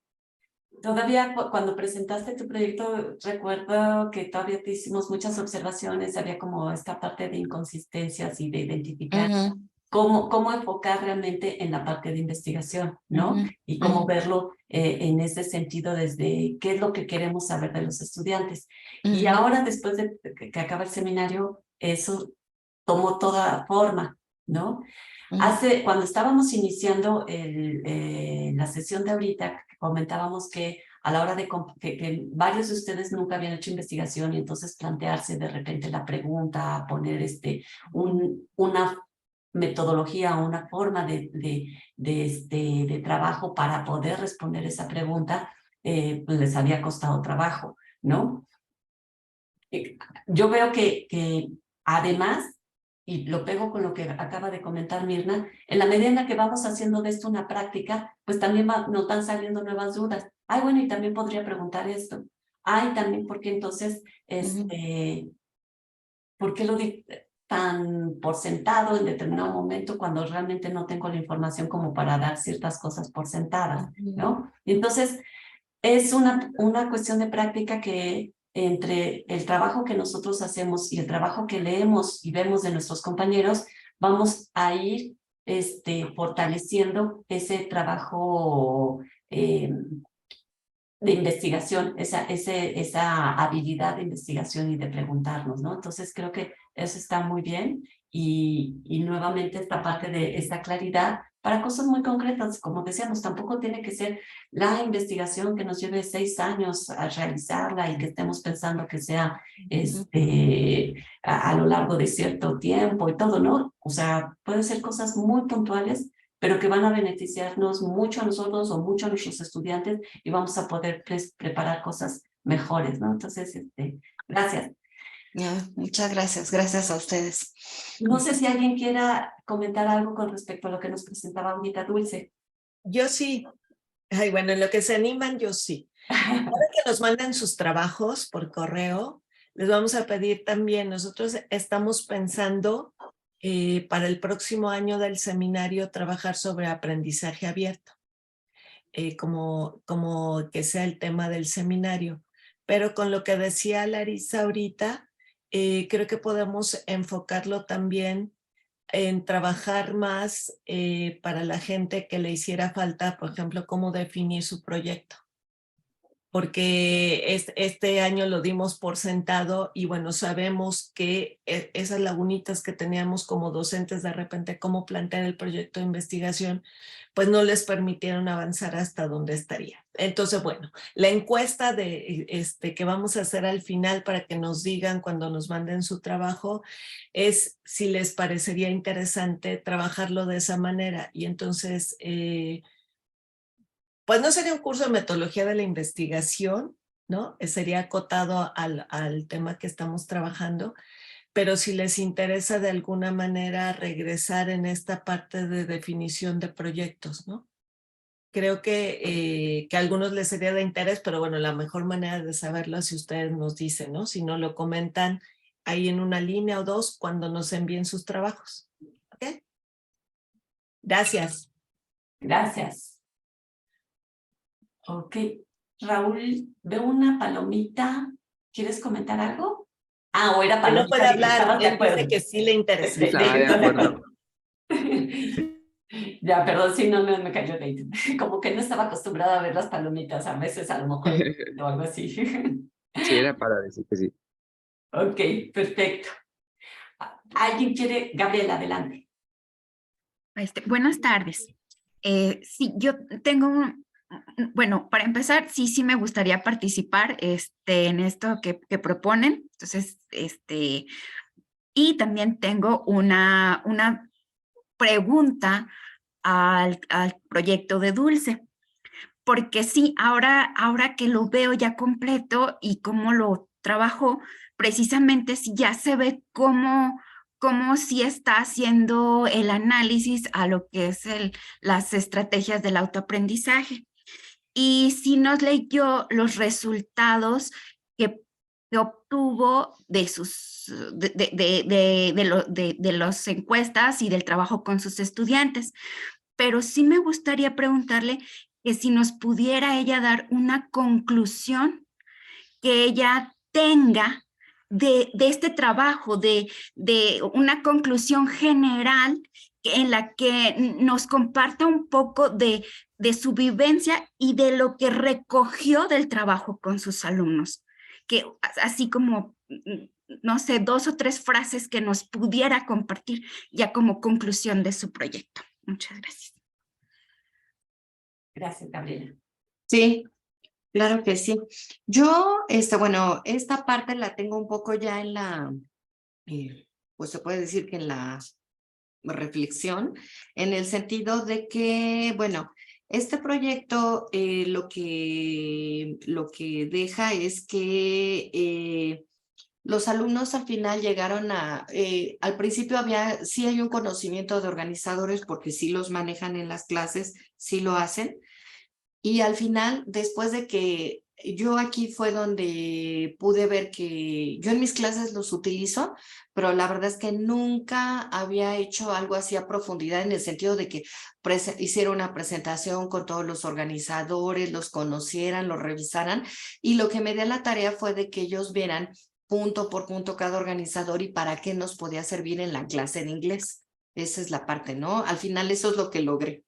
Todavía cuando presentaste tu proyecto, recuerdo que todavía te hicimos muchas observaciones, había como esta parte de inconsistencias y de identificar cómo enfocar realmente en la parte de investigación, ¿no? Y cómo verlo en ese sentido desde qué es lo que queremos saber de los estudiantes. Y ahora, después de que acaba el seminario, eso tomó toda forma, ¿no? Cuando estábamos iniciando la sesión de ahorita, comentábamos que a la hora de que varios de ustedes nunca habían hecho investigación y entonces plantearse de repente la pregunta, poner una metodología o una forma de trabajo para poder responder esa pregunta, pues les había costado trabajo, ¿no? Yo veo que además, y lo pego con lo que acaba de comentar Mirna, en la medida en la que vamos haciendo de esto una práctica, pues también nos van saliendo nuevas dudas. Ay, bueno, y también podría preguntar esto. Ay, también, ¿por qué entonces, por qué lo di tan por sentado en determinado momento cuando realmente no tengo la información como para dar ciertas cosas por sentadas, ¿no? Y entonces, es una cuestión de práctica que entre el trabajo que nosotros hacemos y el trabajo que leemos y vemos de nuestros compañeros, vamos a ir fortaleciendo ese trabajo de investigación, esa habilidad de investigación y de preguntarnos, ¿no? Entonces creo que eso está muy bien y nuevamente esta parte de esta claridad para cosas muy concretas, como decíamos, tampoco tiene que ser la investigación que nos lleve 6 años a realizarla y que estemos pensando que sea a lo largo de cierto tiempo y todo, ¿no? O sea, pueden ser cosas muy puntuales, pero que van a beneficiarnos mucho a nosotros o mucho a nuestros estudiantes y vamos a poder preparar cosas mejores, ¿no? Entonces, gracias. Muchas gracias, gracias a ustedes. No sé si alguien quiera comentar algo con respecto a lo que nos presentaba ahorita Dulce. Yo sí. Ay, bueno, en lo que se animan, yo sí. Ahora que nos manden sus trabajos por correo, les vamos a pedir también, nosotros estamos pensando para el próximo año del seminario trabajar sobre aprendizaje abierto, como que sea el tema del seminario. pero con lo que decía Larisa ahorita, creo que podemos enfocarlo también en trabajar más para la gente que le hiciera falta, por ejemplo, cómo definir su proyecto. Porque este año lo dimos por sentado y bueno, sabemos que esas lagunitas que teníamos como docentes de repente, cómo plantear el proyecto de investigación, pues no les permitieron avanzar hasta donde estaría. Entonces, bueno, la encuesta que vamos a hacer al final para que nos digan cuando nos manden su trabajo es si les parecería interesante trabajarlo de esa manera. Y entonces, pues no sería un curso de metodología de la investigación, ¿no? Sería acotado al tema que estamos trabajando, pero si les interesa de alguna manera regresar en esta parte de definición de proyectos, ¿no? Creo que a algunos les sería de interés, pero bueno, la mejor manera de saberlo es si ustedes nos dicen, ¿no? Si no lo comentan ahí en una línea o dos cuando nos envíen sus trabajos. ¿Ok? Gracias. Gracias. Ok. Raúl, veo una palomita. ¿Quieres comentar algo? Ah, o era Que palomita. no puede de que hablar, estabas de él dice acuerdo. que sí le interesa. Estaba de acuerdo. Ya, perdón, sí, no me cayó el 20. Como que no estaba acostumbrada a ver las palomitas, a veces a lo mejor o algo así. Sí, era para decir que sí. Ok, perfecto. ¿Alguien quiere? Gabriela, adelante. Buenas tardes. Sí, yo tengo bueno, para empezar, sí me gustaría participar en esto que proponen. Entonces, y también tengo una pregunta al proyecto de Dulce, porque sí, ahora que lo veo ya completo y cómo lo trabajo, precisamente sí ya se ve cómo sí está haciendo el análisis a lo que es las estrategias del autoaprendizaje. Y sí nos leyó los resultados que obtuvo de sus de las encuestas y del trabajo con sus estudiantes. Pero sí me gustaría preguntarle que si nos pudiera ella dar una conclusión que ella tenga de este trabajo, de una conclusión general en la que nos comparta un poco de su vivencia y de lo que recogió del trabajo con sus alumnos. Que así como, no sé, 2 o 3 frases que nos pudiera compartir ya como conclusión de su proyecto. Muchas gracias. Gracias, Gabriela. Sí, claro que sí. Yo, bueno, esta parte la tengo un poco ya en la, pues se puede decir que en la reflexión, en el sentido de que, bueno, este proyecto lo que deja es que los alumnos al final llegaron al principio sí hay un conocimiento de organizadores porque sí los manejan en las clases, sí lo hacen. Y al final, después de que yo aquí fue donde pude ver que yo en mis clases los utilizo, pero la verdad es que nunca había hecho algo así a profundidad en el sentido de que hiciera una presentación con todos los organizadores, los conocieran, los revisaran. Y lo que me dio la tarea fue de que ellos vieran punto por punto cada organizador y para qué nos podía servir en la clase de inglés. Esa es la parte, ¿no? Al final eso es lo que logré.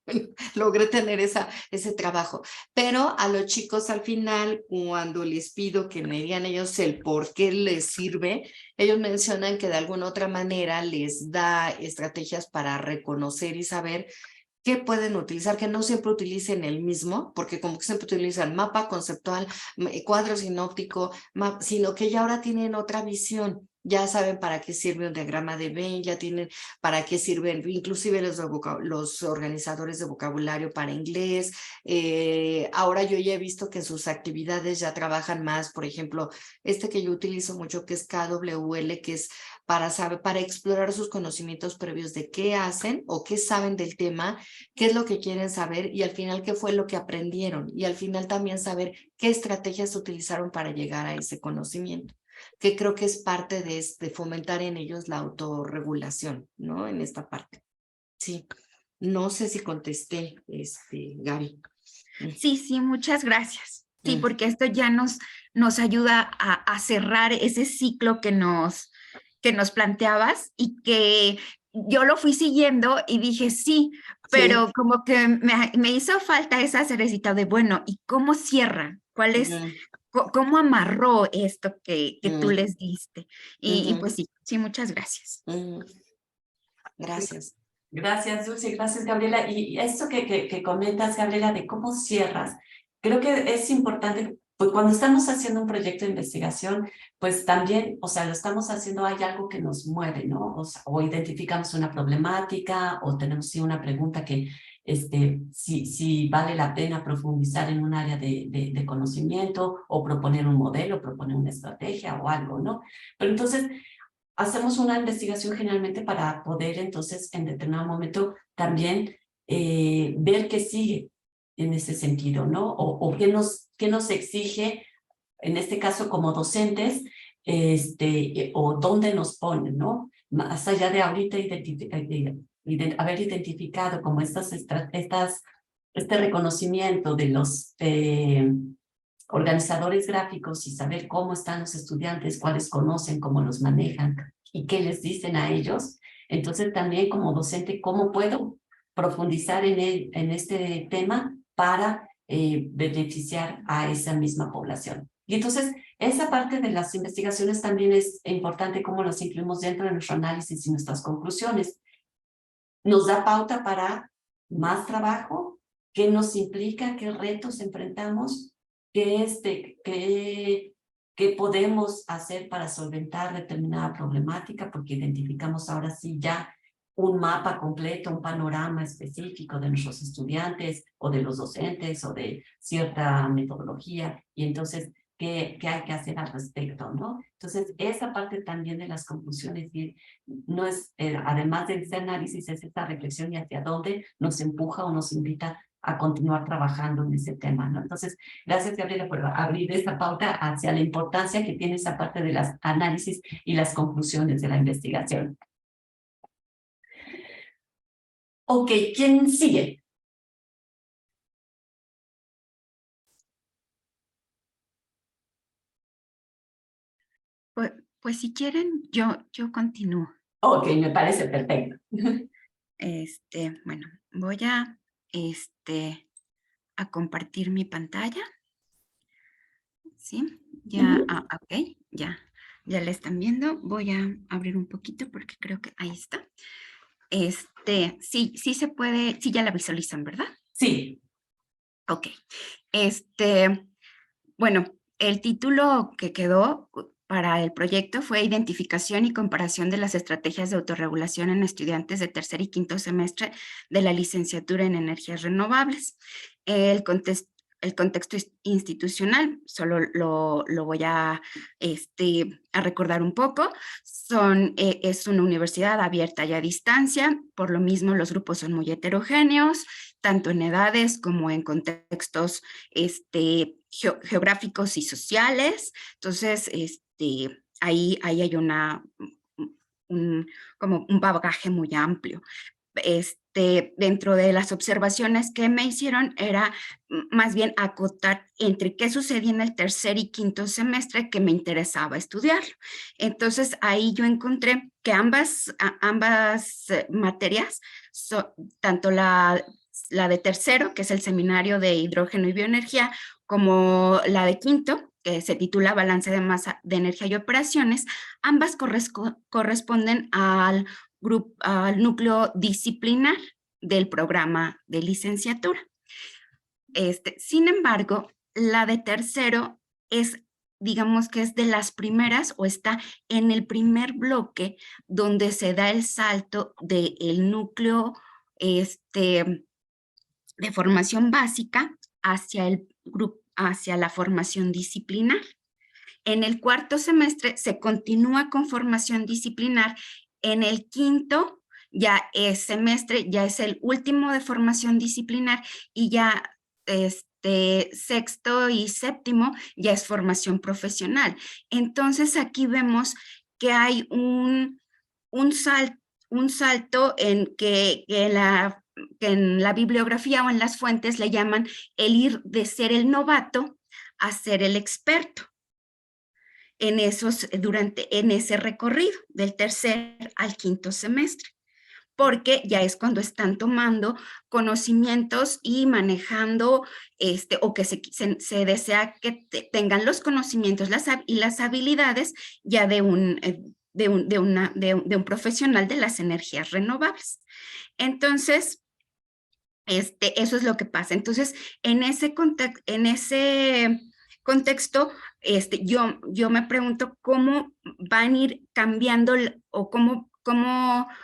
Logré tener ese trabajo. Pero a los chicos al final, cuando les pido que me digan ellos el por qué les sirve, ellos mencionan que de alguna otra manera les da estrategias para reconocer y saber qué pueden utilizar, que no siempre utilicen el mismo, porque como que siempre utilizan mapa conceptual, cuadro sinóptico, sino que ya ahora tienen otra visión. Ya saben para qué sirve un diagrama de Venn, ya tienen para qué sirven, inclusive los organizadores de vocabulario para inglés. Ahora yo ya he visto que en sus actividades ya trabajan más, por ejemplo, que yo utilizo mucho, que es KWL, que es para explorar sus conocimientos previos de qué hacen o qué saben del tema, qué es lo que quieren saber y al final qué fue lo que aprendieron y al final también saber qué estrategias utilizaron para llegar a ese conocimiento, que creo que es parte de fomentar en ellos la autorregulación, ¿no? En esta parte. Sí, no sé si contesté, Gaby. Sí, muchas gracias. Sí, porque esto ya nos ayuda a cerrar ese ciclo que nos planteabas y que yo lo fui siguiendo y dije sí, pero como que me hizo falta esa cerecita de, bueno, ¿y cómo cierra? ¿Cuál es, cómo amarró esto que tú les diste? Y pues sí, muchas gracias. Gracias. Gracias, Dulce, gracias, Gabriela. Y esto que comentas, Gabriela, de cómo cierras, creo que es importante, pues cuando estamos haciendo un proyecto de investigación, pues también, o sea, lo estamos haciendo, hay algo que nos mueve, ¿no? O sea, o identificamos una problemática, o tenemos sí una pregunta que, si vale la pena profundizar en un área de conocimiento, o proponer un modelo, proponer una estrategia o algo, ¿no? Pero entonces, hacemos una investigación generalmente para poder entonces en determinado momento también ver qué sigue en ese sentido, ¿no? O qué nos exige, en este caso como docentes, o dónde nos ponen, ¿no? Más allá de ahorita haber identificado como este reconocimiento de los organizadores gráficos y saber cómo están los estudiantes, cuáles conocen, cómo los manejan y qué les dicen a ellos. Entonces también como docente, ¿cómo puedo profundizar en este tema para beneficiar a esa misma población? Y entonces esa parte de las investigaciones también es importante cómo las incluimos dentro de nuestro análisis y nuestras conclusiones. Nos da pauta para más trabajo, qué nos implica, qué retos enfrentamos, qué podemos hacer para solventar determinada problemática, porque identificamos ahora sí ya un mapa completo, un panorama específico de nuestros estudiantes o de los docentes o de cierta metodología, y entonces, ¿qué hay que hacer al respecto, no? Entonces, esa parte también de las conclusiones no es, además de ese análisis, es esta reflexión y hacia dónde nos empuja o nos invita a continuar trabajando en ese tema, ¿no? Entonces, gracias, Gabriela, por abrir esta pauta hacia la importancia que tiene esa parte de los análisis y las conclusiones de la investigación. Ok, ¿quién sigue? Pues si quieren, yo continúo. Ok, me parece perfecto. Bueno, voy a compartir mi pantalla. ¿Sí? Ya, ok, ya la están viendo. Voy a abrir un poquito porque creo que ahí está. Sí se puede, sí ya la visualizan, ¿verdad? Sí. Ok. Bueno, el título que quedó para el proyecto fue Identificación y comparación de las estrategias de autorregulación en estudiantes de tercer y quinto semestre de la licenciatura en energías renovables. El contexto institucional, solo lo voy a recordar un poco. Es una universidad abierta y a distancia, por lo mismo los grupos son muy heterogéneos, tanto en edades como en contextos geográficos y sociales. Entonces, ahí hay como un bagaje muy amplio. Dentro de las observaciones que me hicieron era más bien acotar entre qué sucedía en el tercer y quinto semestre que me interesaba estudiar. Entonces ahí yo encontré que ambas materias, tanto la de tercero, que es el seminario de hidrógeno y bioenergía, como la de quinto, que se titula Balance de masa de energía y operaciones, ambas corresponden al núcleo disciplinar del programa de licenciatura. Sin embargo, la de tercero es, digamos que es de las primeras o está en el primer bloque donde se da el salto del núcleo de formación básica hacia la formación disciplinar. En el cuarto semestre se continúa con formación disciplinar. En el quinto semestre ya es el último de formación disciplinar y ya sexto y séptimo ya es formación profesional. Entonces aquí vemos que hay un salto en que en la bibliografía o en las fuentes le llaman el ir de ser el novato a ser el experto en ese recorrido del tercer al quinto semestre, porque ya es cuando están tomando conocimientos y manejando, o que se desea que tengan los conocimientos y las habilidades ya de un profesional de las energías renovables. Entonces, eso es lo que pasa. Entonces, en ese contexto, yo me pregunto cómo van a ir cambiando o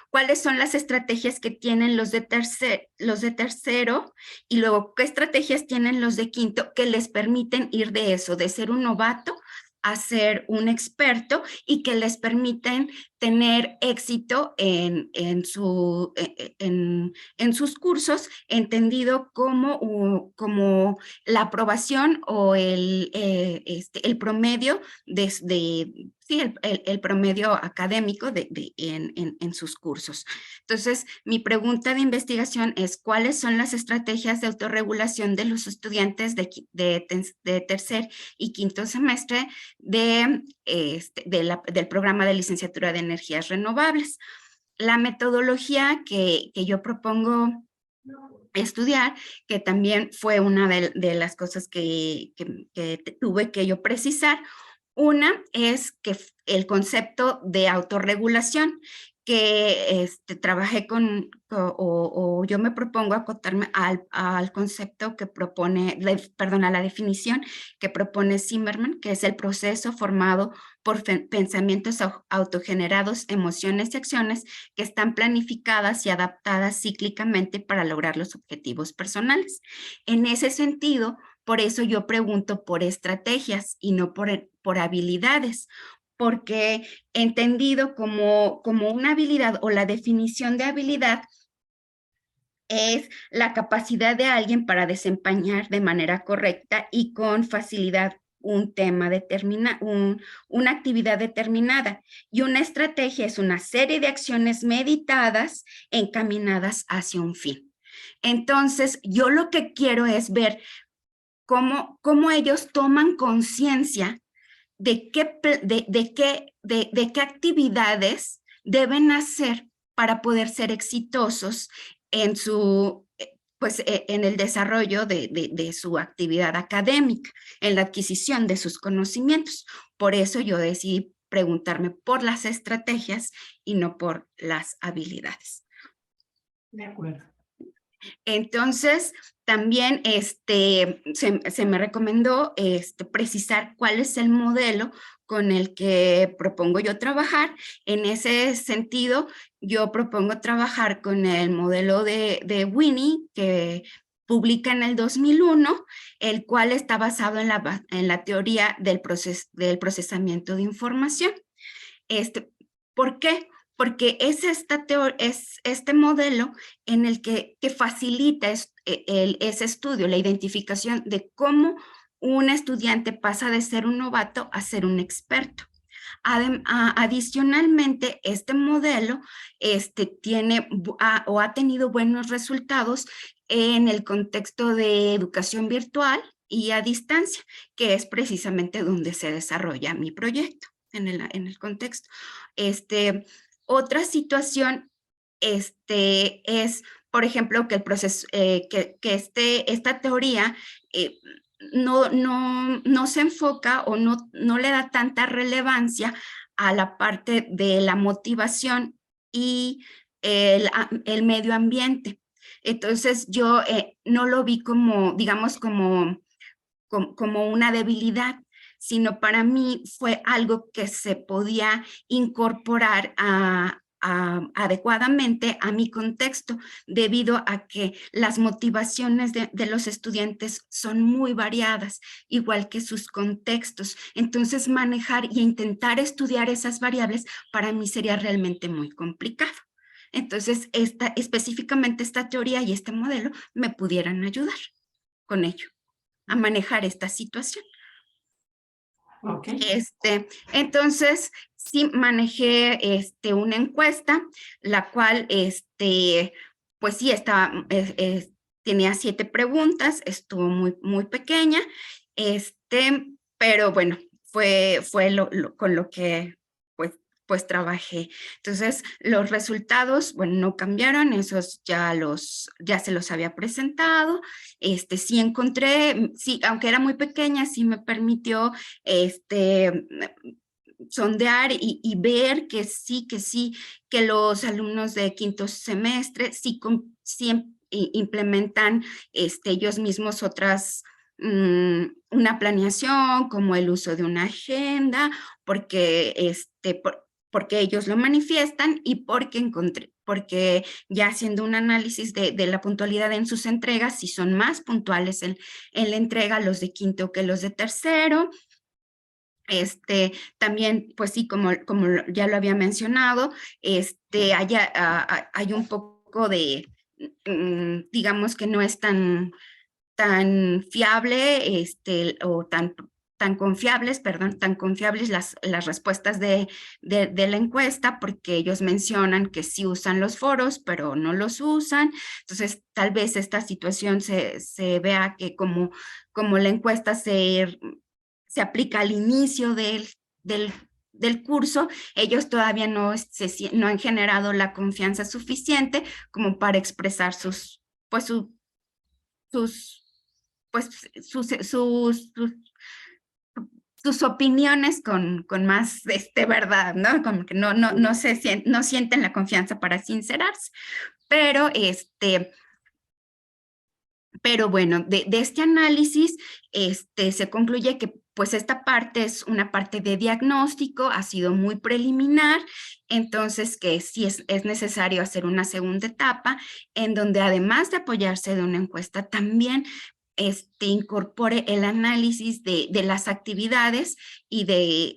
cuáles son las estrategias que tienen los de tercero y luego qué estrategias tienen los de quinto que les permiten ir de eso, de ser un novato a ser un experto y que les permiten tener éxito en sus cursos, entendido como la aprobación o el promedio el promedio académico en sus cursos. Entonces, mi pregunta de investigación es ¿cuáles son las estrategias de autorregulación de los estudiantes de tercer y quinto semestre del programa de licenciatura de energías renovables? La metodología que yo propongo estudiar, que también fue una de las cosas que tuve que yo precisar. Una es que el concepto de autorregulación, que trabajé o yo me propongo acotarme al concepto que propone, a la definición que propone Zimmerman, que es el proceso formado por pensamientos autogenerados, emociones y acciones que están planificadas y adaptadas cíclicamente para lograr los objetivos personales. En ese sentido, por eso yo pregunto por estrategias y no por habilidades, porque entendido como una habilidad o la definición de habilidad es la capacidad de alguien para desempeñar de manera correcta y con facilidad un tema una actividad determinada. Y una estrategia es una serie de acciones meditadas encaminadas hacia un fin. Entonces, yo lo que quiero es ver cómo ellos toman conciencia de qué actividades deben hacer para poder ser exitosos en el desarrollo de su actividad académica, en la adquisición de sus conocimientos. Por eso yo decidí preguntarme por las estrategias y no por las habilidades. De acuerdo. Entonces, también se me recomendó precisar cuál es el modelo con el que propongo yo trabajar. En ese sentido, yo propongo trabajar con el modelo de Winnie, que publica en el 2001, el cual está basado en la teoría del procesamiento de información. ¿Por qué? Porque es este modelo en el que facilita ese estudio, la identificación de cómo un estudiante pasa de ser un novato a ser un experto. Adicionalmente, este modelo ha tenido buenos resultados en el contexto de educación virtual y a distancia, que es precisamente donde se desarrolla mi proyecto, en el contexto. Otra situación es, por ejemplo, que el proceso, esta teoría no se enfoca o no le da tanta relevancia a la parte de la motivación y el medio ambiente. Entonces, yo no lo vi como, digamos, como una debilidad, sino para mí fue algo que se podía incorporar adecuadamente a mi contexto, debido a que las motivaciones de los estudiantes son muy variadas, igual que sus contextos. Entonces, manejar e intentar estudiar esas variables para mí sería realmente muy complicado. Entonces, específicamente esta teoría y este modelo me pudieran ayudar con ello, a manejar esta situación. Okay. Entonces, sí manejé una encuesta, la cual, pues sí, tenía 7 preguntas, estuvo muy, muy pequeña. Pero bueno, fue con lo que pues trabajé. Entonces, los resultados, bueno, no cambiaron, esos ya se los había presentado. Sí encontré, sí, aunque era muy pequeña, sí me permitió sondear y ver que sí, que los alumnos de quinto semestre sí implementan ellos mismos otras, una planeación, como el uso de una agenda, porque, porque ellos lo manifiestan y porque ya haciendo un análisis de la puntualidad en sus entregas, si son más puntuales en la entrega los de quinto que los de tercero. También, pues sí, como ya lo había mencionado, hay un poco de, digamos que no es tan fiable, o tan confiables las respuestas de la encuesta, porque ellos mencionan que sí usan los foros, pero no los usan. Entonces, tal vez esta situación se vea que como la encuesta se aplica al inicio del curso, ellos todavía no han generado la confianza suficiente como para expresar sus opiniones con más verdad, ¿no? Como que no sienten la confianza para sincerarse, pero bueno, de este análisis se concluye que pues esta parte es una parte de diagnóstico, ha sido muy preliminar, entonces que sí es necesario hacer una segunda etapa en donde además de apoyarse de una encuesta también incorpore el análisis de las actividades y de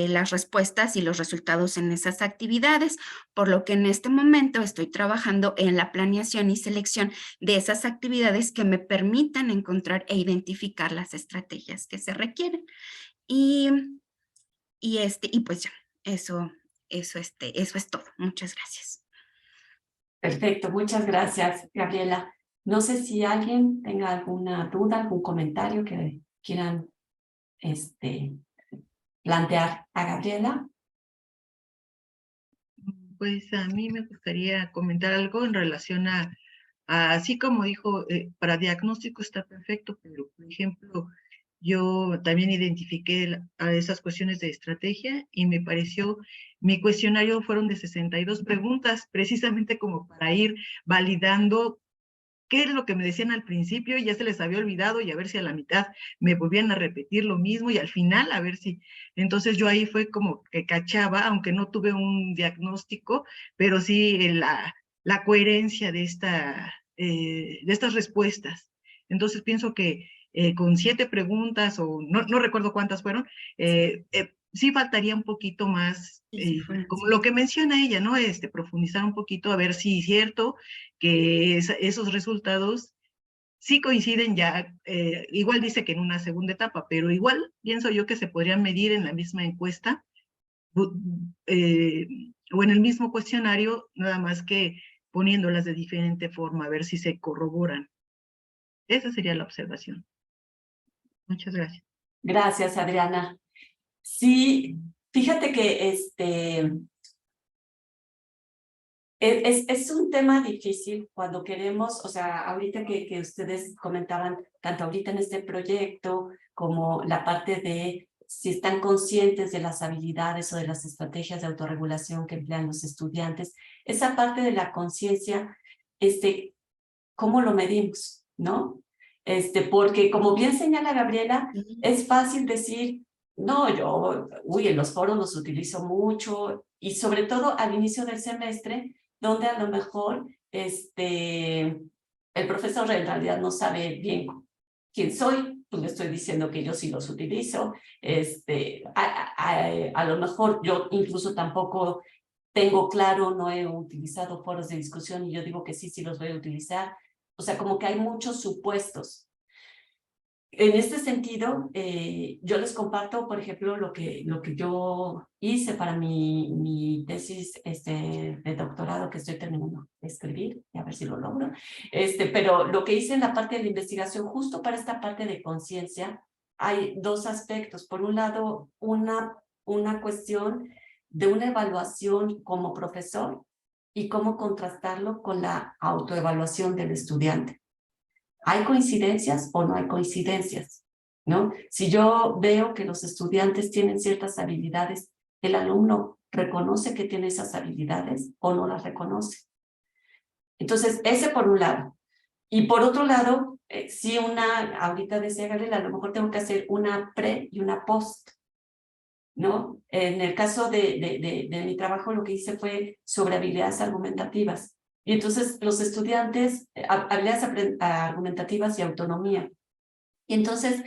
las respuestas y los resultados en esas actividades, por lo que en este momento estoy trabajando en la planeación y selección de esas actividades que me permitan encontrar e identificar las estrategias que se requieren. Y pues ya, eso es todo. Muchas gracias. Perfecto, muchas gracias, Gabriela. No sé si alguien tenga alguna duda, algún comentario que quieran plantear a Gabriela. Pues a mí me gustaría comentar algo en relación a así como dijo, para diagnóstico está perfecto, pero por ejemplo, yo también identifiqué a esas cuestiones de estrategia y me pareció, mi cuestionario fueron de 62 preguntas, precisamente como para ir validando qué es lo que me decían al principio, ya se les había olvidado y a ver si a la mitad me volvían a repetir lo mismo y al final a ver si, entonces yo ahí fue como que cachaba, aunque no tuve un diagnóstico, pero sí la coherencia de estas respuestas. Entonces pienso que con 7 preguntas, o no recuerdo cuántas fueron, sí faltaría un poquito más, como lo que menciona ella, ¿no? Profundizar un poquito, a ver si es cierto que esos resultados sí coinciden ya, igual dice que en una segunda etapa, pero igual pienso yo que se podrían medir en la misma encuesta, o en el mismo cuestionario, nada más que poniéndolas de diferente forma, a ver si se corroboran. Esa sería la observación. Muchas gracias. Gracias, Adriana. Sí, fíjate que es un tema difícil cuando queremos, o sea, ahorita que ustedes comentaban, tanto ahorita en este proyecto como la parte de si están conscientes de las habilidades o de las estrategias de autorregulación que emplean los estudiantes, esa parte de la conciencia, ¿cómo lo medimos? ¿No? Porque como bien señala Gabriela, es fácil decir, no, en los foros los utilizo mucho, y sobre todo al inicio del semestre, donde a lo mejor el profesor en realidad no sabe bien quién soy, pues le estoy diciendo que yo sí los utilizo, a lo mejor yo incluso tampoco tengo claro, no he utilizado foros de discusión y yo digo que sí los voy a utilizar. O sea, como que hay muchos supuestos. En este sentido, yo les comparto, por ejemplo, lo que yo hice para mi tesis de doctorado que estoy terminando de escribir, y a ver si lo logro. Pero lo que hice en la parte de la investigación, justo para esta parte de conciencia, hay dos aspectos. Por un lado, una cuestión de una evaluación como profesor y cómo contrastarlo con la autoevaluación del estudiante. ¿Hay coincidencias o no hay coincidencias? ¿No? Si yo veo que los estudiantes tienen ciertas habilidades, ¿el alumno reconoce que tiene esas habilidades o no las reconoce? Entonces, ese por un lado. Y por otro lado, si ahorita decía Gabriela, a lo mejor tengo que hacer una pre y una post, ¿no? En el caso de mi trabajo, lo que hice fue sobre habilidades argumentativas. Y entonces los estudiantes, habilidades argumentativas y autonomía. Y entonces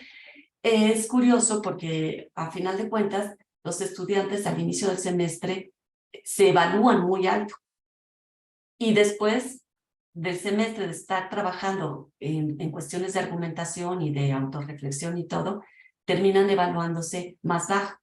es curioso porque a final de cuentas, los estudiantes al inicio del semestre se evalúan muy alto. Y después del semestre de estar trabajando en cuestiones de argumentación y de autorreflexión y todo, terminan evaluándose más bajo.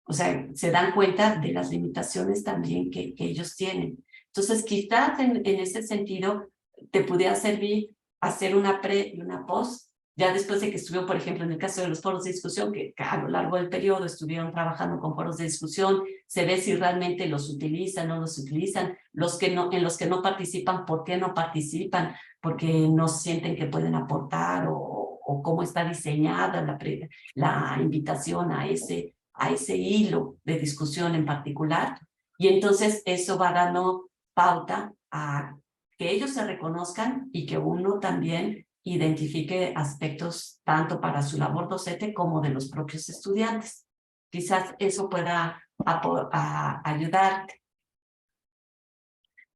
O sea, se dan cuenta de las limitaciones también que ellos tienen. Entonces, quizás en ese sentido te pudiera servir hacer una pre y una post, ya después de que estuvieron, por ejemplo, en el caso de los foros de discusión, que a lo largo del periodo estuvieron trabajando con foros de discusión, se ve si realmente los utilizan o no los utilizan, en los que no participan, ¿por qué no participan? Porque no sienten que pueden aportar o cómo está diseñada la invitación a ese hilo de discusión en particular. Y entonces eso va dando pauta a que ellos se reconozcan y que uno también identifique aspectos tanto para su labor docente como de los propios estudiantes. Quizás eso pueda ayudarte.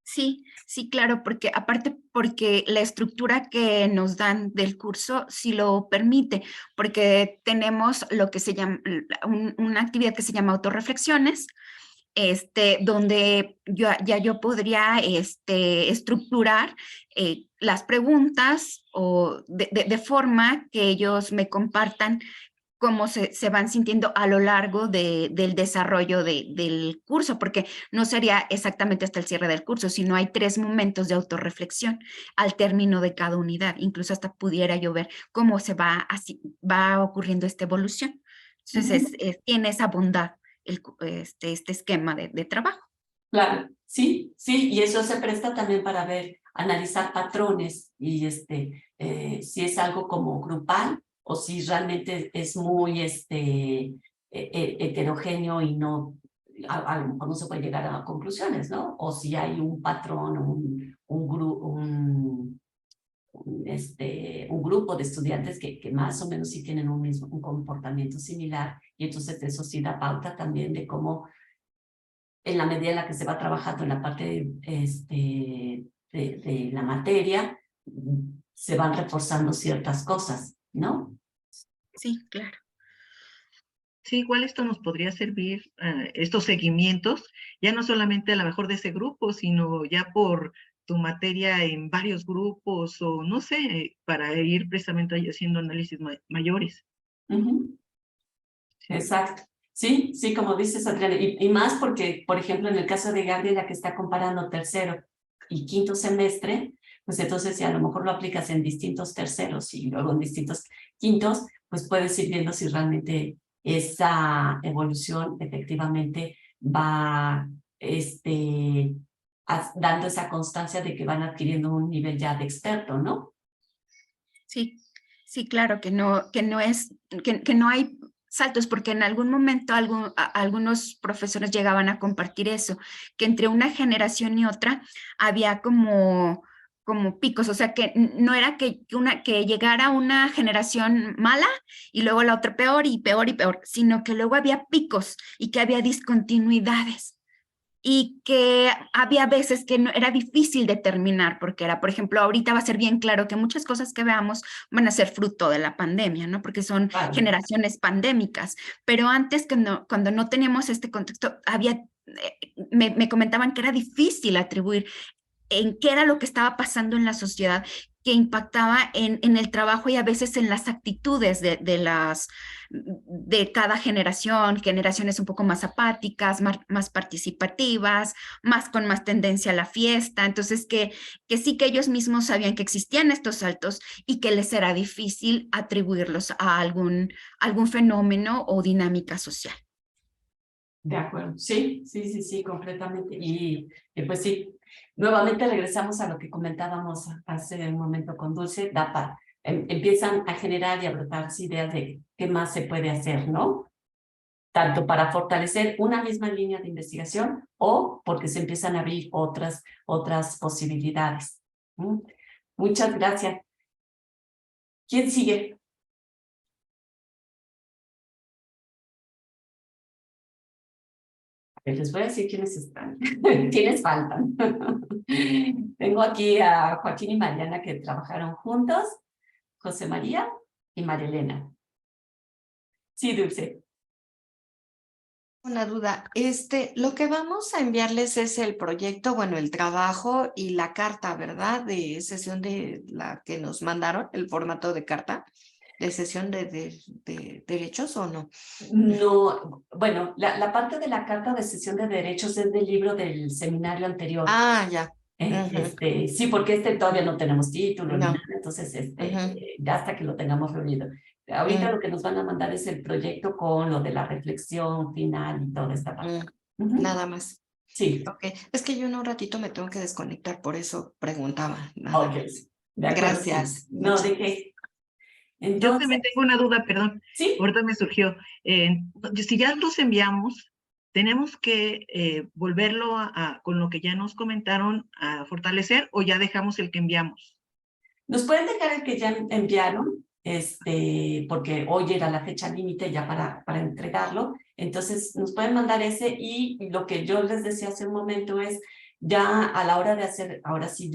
Sí, sí, claro, porque aparte porque la estructura que nos dan del curso sí lo permite, porque tenemos lo que se llama una actividad que se llama autorreflexiones, donde yo podría estructurar las preguntas o de forma que ellos me compartan cómo se van sintiendo a lo largo del desarrollo del curso, porque no sería exactamente hasta el cierre del curso, sino hay 3 momentos de autorreflexión al término de cada unidad. Incluso hasta pudiera yo ver cómo va ocurriendo esta evolución. Entonces, tiene esa bondad este esquema de trabajo. Claro, sí, y eso se presta también para analizar patrones y si es algo como grupal o si realmente es muy heterogéneo y a lo mejor no se puede llegar a conclusiones, ¿no? O si hay un patrón, un grupo de estudiantes que más o menos sí tienen un comportamiento similar, y entonces eso sí da pauta también de cómo en la medida en la que se va trabajando en la parte de la materia, se van reforzando ciertas cosas, ¿no? Sí, claro. Sí, igual esto nos podría servir, estos seguimientos, ya no solamente a lo mejor de ese grupo, sino ya por tu materia en varios grupos o no sé, para ir precisamente haciendo análisis mayores. Exacto. Sí, como dices, Adriana, y más porque, por ejemplo, en el caso de Gabriela, que está comparando tercero y quinto semestre, pues entonces si a lo mejor lo aplicas en distintos terceros y luego en distintos quintos, pues puedes ir viendo si realmente esa evolución efectivamente va dando esa constancia de que van adquiriendo un nivel ya de experto, ¿no? Sí, claro, que no hay saltos, porque en algún momento algunos profesores llegaban a compartir eso, que entre una generación y otra había como picos, o sea, que no era que llegara una generación mala y luego la otra peor y peor y peor, sino que luego había picos y que había discontinuidades. Y que había veces que no, era difícil determinar, porque era, por ejemplo, ahorita va a ser bien claro que muchas cosas que veamos van a ser fruto de la pandemia, ¿no? Porque son generaciones pandémicas, pero antes cuando no teníamos este contexto, me comentaban que era difícil atribuir en qué era lo que estaba pasando en la sociedad, que impactaba en el trabajo y a veces en las actitudes de cada generación, generaciones un poco más apáticas, más participativas, con más tendencia a la fiesta. Entonces, que sí que ellos mismos sabían que existían estos saltos y que les era difícil atribuirlos a algún fenómeno o dinámica social. De acuerdo, sí, completamente. Y pues sí, nuevamente regresamos a lo que comentábamos hace un momento con Dulce, empiezan a generar y a brotarse ideas de qué más se puede hacer, ¿no? Tanto para fortalecer una misma línea de investigación o porque se empiezan a abrir otras posibilidades. Muchas gracias. ¿Quién sigue? Les voy a decir quiénes están, quiénes faltan. Tengo aquí a Joaquín y Mariana que trabajaron juntos, José María y María Elena. Sí, Dulce. Una duda, lo que vamos a enviarles es el proyecto, bueno, el trabajo y la carta, ¿verdad? De sesión de la que nos mandaron, el formato de carta, de sesión de derechos o no. No, bueno, la parte de la carta de sesión de derechos es del libro del seminario anterior. Ah, ya. Sí, porque todavía no tenemos título, ni No. nada, entonces ya hasta que lo tengamos reunido. Ahorita lo que nos van a mandar es el proyecto con lo de la reflexión final y toda esta parte. Nada más. Sí. Okay. Es que yo en un ratito me tengo que desconectar, por eso preguntaba. Ok, de acuerdo. Gracias. Sí. No, ¿de qué? Entonces, yo también tengo una duda, perdón. Sí. Ahorita me surgió. Si ya los enviamos, ¿tenemos que volverlo con lo que ya nos comentaron a fortalecer o ya dejamos el que enviamos? Nos pueden dejar el que ya enviaron, porque hoy era la fecha límite ya para entregarlo. Entonces nos pueden mandar ese y lo que yo les decía hace un momento es ya a la hora de hacer, ahora sí,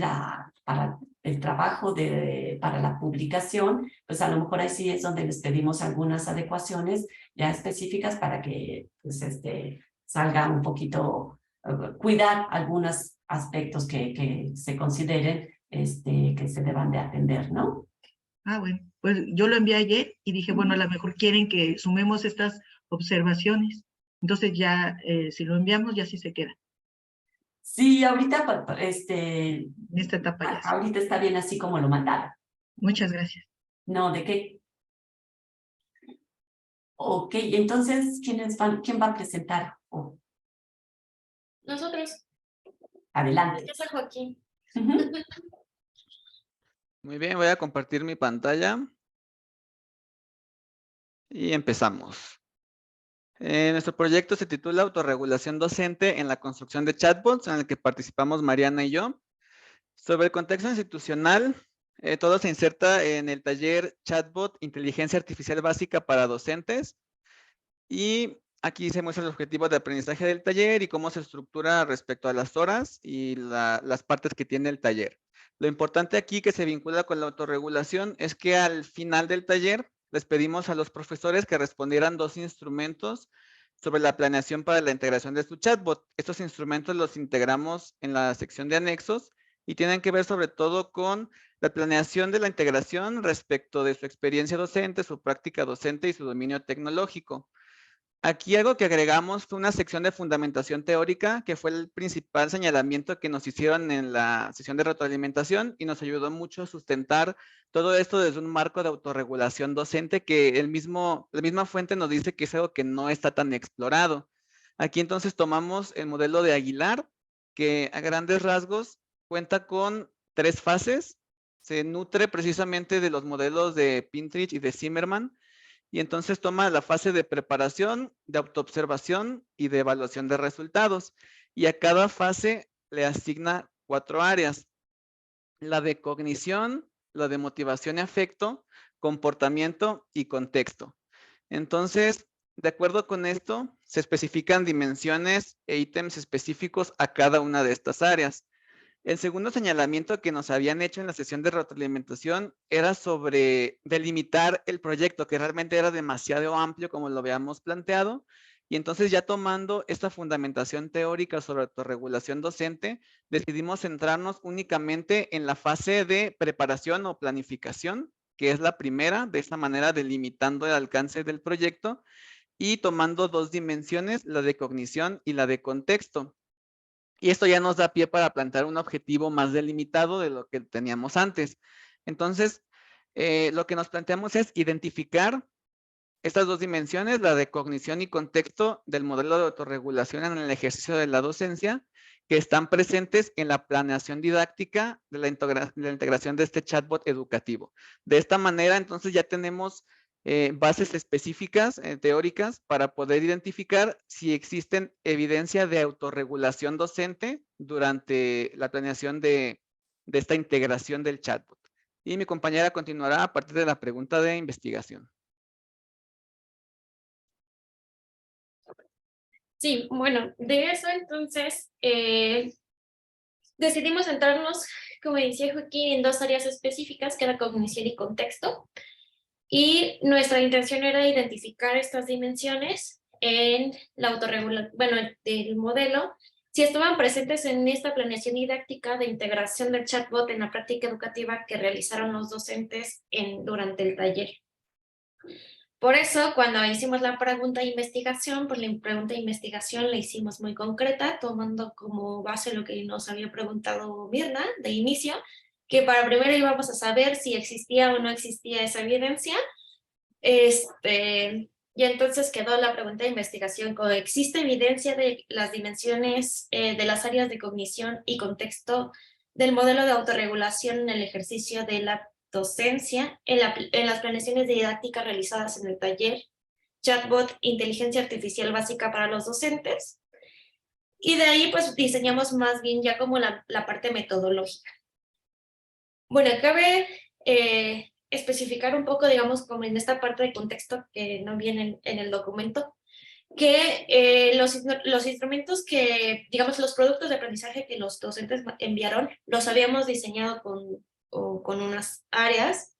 para el trabajo para la publicación, pues a lo mejor ahí sí es donde les pedimos algunas adecuaciones ya específicas para que pues, salga un poquito, cuidar algunos aspectos que se consideren que se deban de atender, ¿no? Ah, bueno, pues yo lo envié ayer y dije, bueno, a lo mejor quieren que sumemos estas observaciones. Entonces ya, si lo enviamos, ya sí se queda. Sí, ahorita, en esta etapa ya. Ahorita está bien así como lo mandaron. Muchas gracias. No, ¿de qué? Ok, entonces, ¿quién va a presentar? Nosotros. Adelante. Gracias a Joaquín. Muy bien, voy a compartir mi pantalla. Y empezamos. Nuestro proyecto se titula Autorregulación Docente en la construcción de chatbots, en el que participamos Mariana y yo. Sobre el contexto institucional, todo se inserta en el taller Chatbot Inteligencia Artificial Básica para Docentes. Y aquí se muestra el objetivo de aprendizaje del taller y cómo se estructura respecto a las horas y las partes que tiene el taller. Lo importante aquí que se vincula con la autorregulación es que al final del taller les pedimos a los profesores que respondieran 2 instrumentos sobre la planeación para la integración de su chatbot. Estos instrumentos los integramos en la sección de anexos y tienen que ver sobre todo con la planeación de la integración respecto de su experiencia docente, su práctica docente y su dominio tecnológico. Aquí algo que agregamos fue una sección de fundamentación teórica, que fue el principal señalamiento que nos hicieron en la sesión de retroalimentación y nos ayudó mucho a sustentar todo esto desde un marco de autorregulación docente que la misma fuente nos dice que es algo que no está tan explorado. Aquí entonces tomamos el modelo de Aguilar, que a grandes rasgos cuenta con 3 fases. Se nutre precisamente de los modelos de Pinterich y de Zimmerman, y entonces toma la fase de preparación, de autoobservación y de evaluación de resultados. Y a cada fase le asigna 4 áreas. La de cognición, la de motivación y afecto, comportamiento y contexto. Entonces, de acuerdo con esto, se especifican dimensiones e ítems específicos a cada una de estas áreas. El segundo señalamiento que nos habían hecho en la sesión de retroalimentación era sobre delimitar el proyecto, que realmente era demasiado amplio como lo habíamos planteado, Y entonces ya tomando esta fundamentación teórica sobre autorregulación docente, decidimos centrarnos únicamente en la fase de preparación o planificación, que es la primera, de esta manera delimitando el alcance del proyecto y tomando dos dimensiones, la de cognición y la de contexto. Y esto ya nos da pie para plantear un objetivo más delimitado de lo que teníamos antes. Entonces, lo que nos planteamos es identificar estas dos dimensiones, la de cognición y contexto del modelo de autorregulación en el ejercicio de la docencia, que están presentes en la planeación didáctica de la integración de este chatbot educativo. De esta manera, entonces, ya tenemos bases específicas, teóricas, para poder identificar si existen evidencia de autorregulación docente durante la planeación de esta integración del chatbot. Y mi compañera continuará a partir de la pregunta de investigación. Sí, bueno, de eso entonces decidimos centrarnos, como decía Joaquín, en dos áreas específicas, que era cognición y contexto. Y nuestra intención era identificar estas dimensiones en la autorregulación, bueno, del modelo, si estaban presentes en esta planeación didáctica de integración del chatbot en la práctica educativa que realizaron los docentes durante el taller. Por eso, cuando hicimos la pregunta de investigación, pues la pregunta de investigación la hicimos muy concreta, tomando como base lo que nos había preguntado Mirna de inicio, que para primero íbamos a saber si existía o no existía esa evidencia. Y entonces quedó la pregunta de investigación: ¿existe evidencia de las dimensiones de las áreas de cognición y contexto del modelo de autorregulación en el ejercicio de la docencia en las planeaciones de didáctica realizadas en el taller Chatbot Inteligencia Artificial Básica para los Docentes? Y de ahí pues diseñamos más bien ya como la parte metodológica. Bueno, cabe especificar un poco, digamos, como en esta parte de contexto que no viene en el documento, que los instrumentos que, digamos, los productos de aprendizaje que los docentes enviaron, los habíamos diseñado con unas áreas,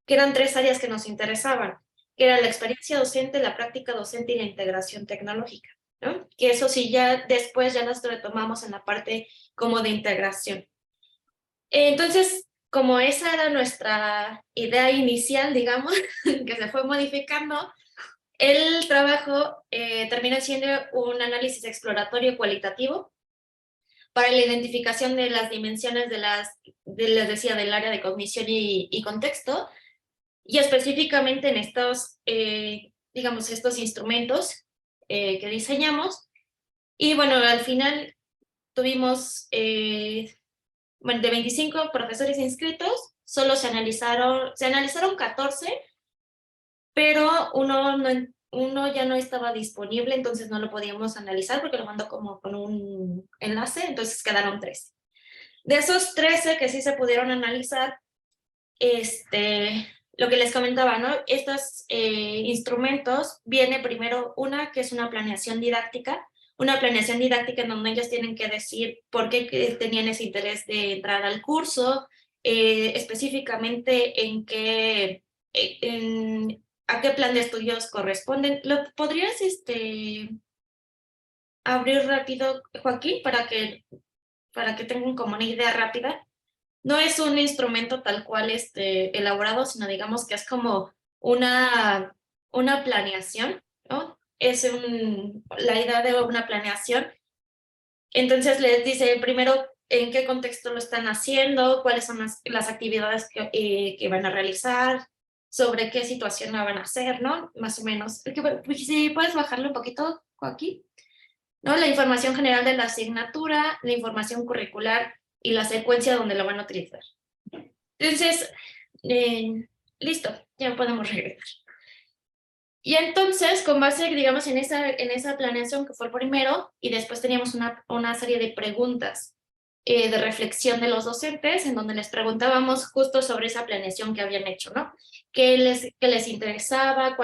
que eran 3 áreas que nos interesaban, que era la experiencia docente, la práctica docente y la integración tecnológica, ¿no? Que eso sí, ya después ya nos retomamos en la parte como de integración. Entonces, como esa era nuestra idea inicial, digamos, que se fue modificando, el trabajo terminó siendo un análisis exploratorio cualitativo para la identificación de las dimensiones les decía, del área de cognición y contexto, y específicamente en estos, digamos, estos instrumentos que diseñamos. Y bueno, al final tuvimos, bueno, de 25 profesores inscritos, solo se analizaron 14, pero uno ya no estaba disponible, entonces no lo podíamos analizar porque lo mandó como con un enlace, entonces quedaron 13. De esos 13 que sí se pudieron analizar, lo que les comentaba, ¿no? Estos instrumentos, viene primero una que es una planeación didáctica en donde ellos tienen que decir por qué tenían ese interés de entrar al curso, específicamente a qué plan de estudios corresponden. ¿Lo podrías abrir rápido, Joaquín, para que tengan como una idea rápida? No es un instrumento tal cual elaborado, sino digamos que es como una planeación, ¿no? Es la idea de una planeación. Entonces les dice primero en qué contexto lo están haciendo, cuáles son las actividades que van a realizar, sobre qué situación la van a hacer, ¿no? Más o menos. Si puedes bajarlo un poquito, Joaquín, ¿no? La información general de la asignatura, la información curricular y la secuencia donde lo van a utilizar. Entonces, listo, ya podemos regresar. Y entonces, con base, digamos, en esa planeación que fue el primero, y después teníamos una serie de preguntas de reflexión de los docentes, en donde les preguntábamos justo sobre esa planeación que habían hecho, ¿no? ¿Qué les interesaba?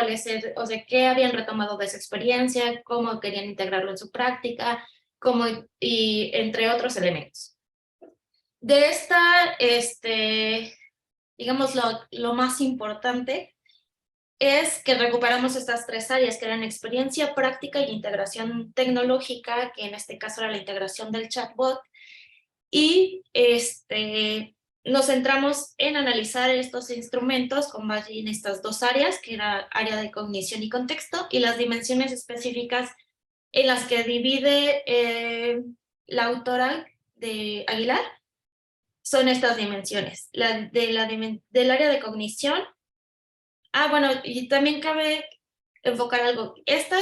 O sea, qué habían retomado de esa experiencia, cómo querían integrarlo en su práctica, y entre otros elementos. De esta, digamos, lo más importante es que recuperamos estas 3 áreas, que eran experiencia práctica y integración tecnológica, que en este caso era la integración del chatbot, y nos centramos en analizar estos instrumentos con base en estas 2 áreas, que era área de cognición y contexto, y las dimensiones específicas en las que divide la autora de Aguilar, son estas dimensiones. Del área de cognición. Bueno, y también cabe enfocar algo. Este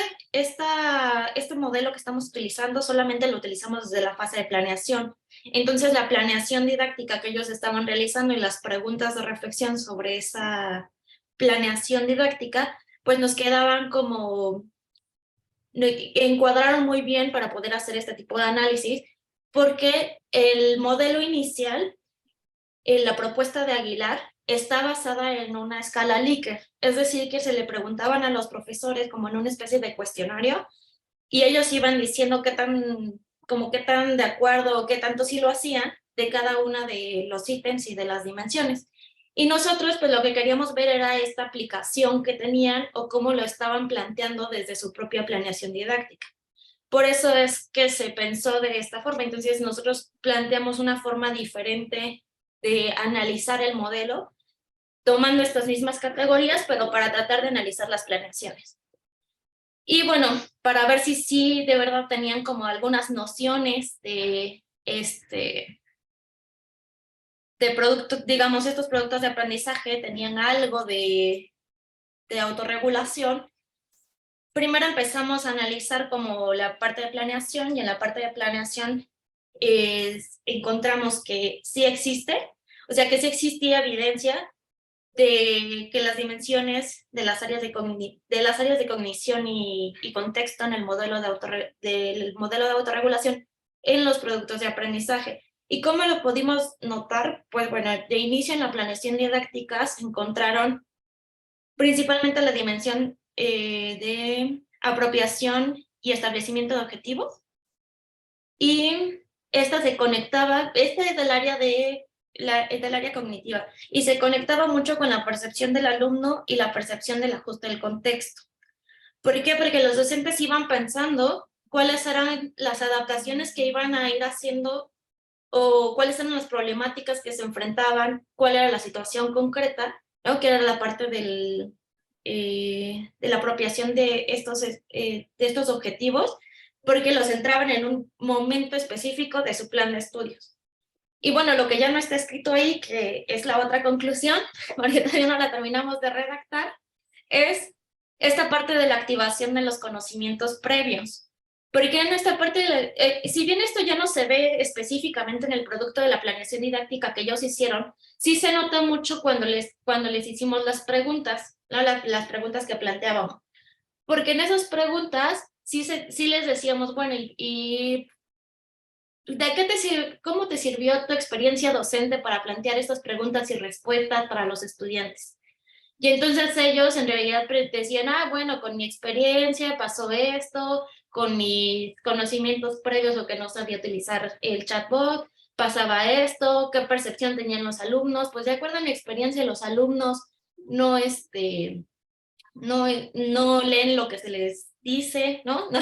modelo que estamos utilizando solamente lo utilizamos desde la fase de planeación. Entonces, la planeación didáctica que ellos estaban realizando y las preguntas de reflexión sobre esa planeación didáctica, pues nos quedaban como... encuadraron muy bien para poder hacer este tipo de análisis, porque el modelo inicial, la propuesta de Aguilar, está basada en una escala Likert, es decir, que se le preguntaban a los profesores como en una especie de cuestionario, y ellos iban diciendo qué tan de acuerdo o qué tanto sí lo hacían de cada una de los ítems y de las dimensiones. Y nosotros, pues lo que queríamos ver era esta aplicación que tenían o cómo lo estaban planteando desde su propia planeación didáctica. Por eso es que se pensó de esta forma. Entonces nosotros planteamos una forma diferente de analizar el modelo, tomando estas mismas categorías, pero para tratar de analizar las planeaciones. Y bueno, para ver si sí de verdad tenían como algunas nociones de productos, digamos, estos productos de aprendizaje tenían algo de autorregulación. Primero empezamos a analizar como la parte de planeación, y en la parte de planeación encontramos que sí existe, o sea que sí existía evidencia de que las dimensiones de las áreas de cognición y contexto en el modelo del modelo de autorregulación en los productos de aprendizaje. ¿Y cómo lo pudimos notar? Pues bueno, de inicio en la planeación didáctica se encontraron principalmente la dimensión de apropiación y establecimiento de objetivos, y esta se conectaba, es del área del área cognitiva, y se conectaba mucho con la percepción del alumno y la percepción del ajuste del contexto. ¿Por qué? Porque los docentes iban pensando cuáles eran las adaptaciones que iban a ir haciendo o cuáles eran las problemáticas que se enfrentaban, cuál era la situación concreta, ¿no? Que era la parte de la apropiación de estos objetivos, porque los entraban en un momento específico de su plan de estudios. Y bueno, lo que ya no está escrito ahí, que es la otra conclusión, porque todavía no la terminamos de redactar, es esta parte de la activación de los conocimientos previos. Porque en esta parte, si bien esto ya no se ve específicamente en el producto de la planeación didáctica que ellos hicieron, sí se nota mucho cuando les hicimos las preguntas, ¿no? Las preguntas que planteábamos. Porque en esas preguntas sí les decíamos, bueno, ¿y cómo te sirvió tu experiencia docente para plantear estas preguntas y respuestas para los estudiantes? Y entonces ellos en realidad decían, bueno, con mi experiencia pasó esto, con mis conocimientos previos o que no sabía utilizar el chatbot, pasaba esto, qué percepción tenían los alumnos. Pues de acuerdo a mi experiencia, los alumnos no leen lo que se les dice, ¿no? No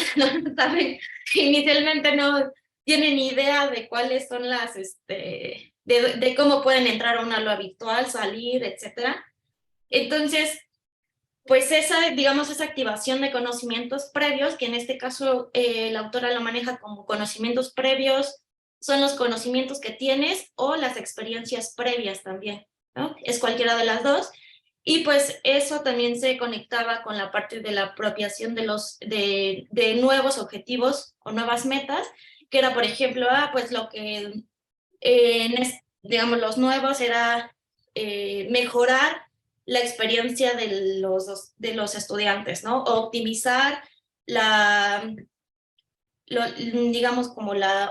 saben, inicialmente no tienen idea de cuáles son las, de cómo pueden entrar a un aula habitual, salir, etcétera. Entonces, pues esa activación de conocimientos previos, que en este caso la autora lo maneja como conocimientos previos, son los conocimientos que tienes o las experiencias previas también, ¿no? Es cualquiera de las dos. Y pues eso también se conectaba con la parte de la apropiación de nuevos objetivos o nuevas metas, que era, por ejemplo, pues lo que, los nuevos era mejorar la experiencia de los estudiantes, ¿no? O optimizar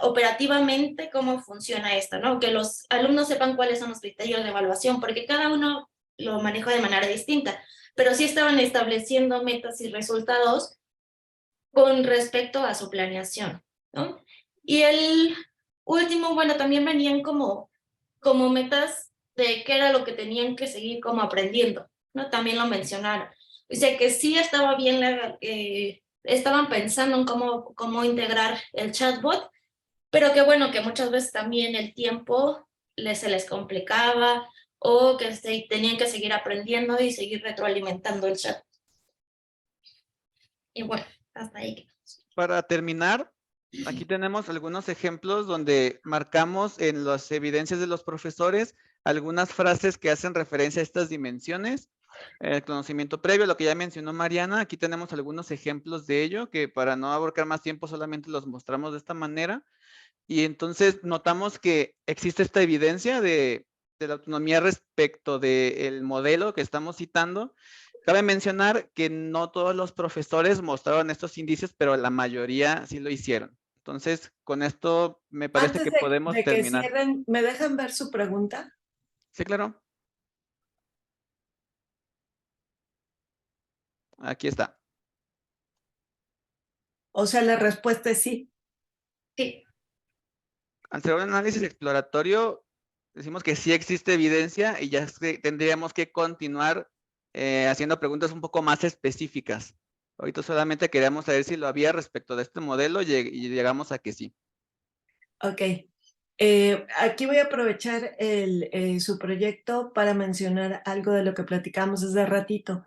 operativamente cómo funciona esto, ¿no? Que los alumnos sepan cuáles son los criterios de evaluación, porque cada uno lo maneja de manera distinta, pero sí estaban estableciendo metas y resultados con respecto a su planeación, ¿no? Y el último, bueno, también venían como metas de qué era lo que tenían que seguir como aprendiendo, ¿no? También lo mencionaron. Dice que sí estaba bien, estaban pensando en cómo integrar el chatbot, pero que bueno, que muchas veces también el tiempo se les complicaba o que tenían que seguir aprendiendo y seguir retroalimentando el chat. Y bueno, hasta ahí. Para terminar, aquí tenemos algunos ejemplos donde marcamos en las evidencias de los profesores algunas frases que hacen referencia a estas dimensiones. El conocimiento previo, lo que ya mencionó Mariana, aquí tenemos algunos ejemplos de ello, que para no abarcar más tiempo solamente los mostramos de esta manera. Y entonces notamos que existe esta evidencia de la autonomía respecto del modelo que estamos citando. Cabe mencionar que no todos los profesores mostraron estos indicios, pero la mayoría sí lo hicieron. Entonces, con esto me parece que podemos terminar. Que cierren, ¿me dejan ver su pregunta? Sí, claro. Aquí está. O sea, la respuesta es sí. Sí. Al hacer un análisis exploratorio, decimos que sí existe evidencia y ya tendríamos que continuar haciendo preguntas un poco más específicas. Ahorita solamente queríamos saber si lo había respecto de este modelo y llegamos a que sí. Ok. Aquí voy a aprovechar su proyecto para mencionar algo de lo que platicamos hace ratito.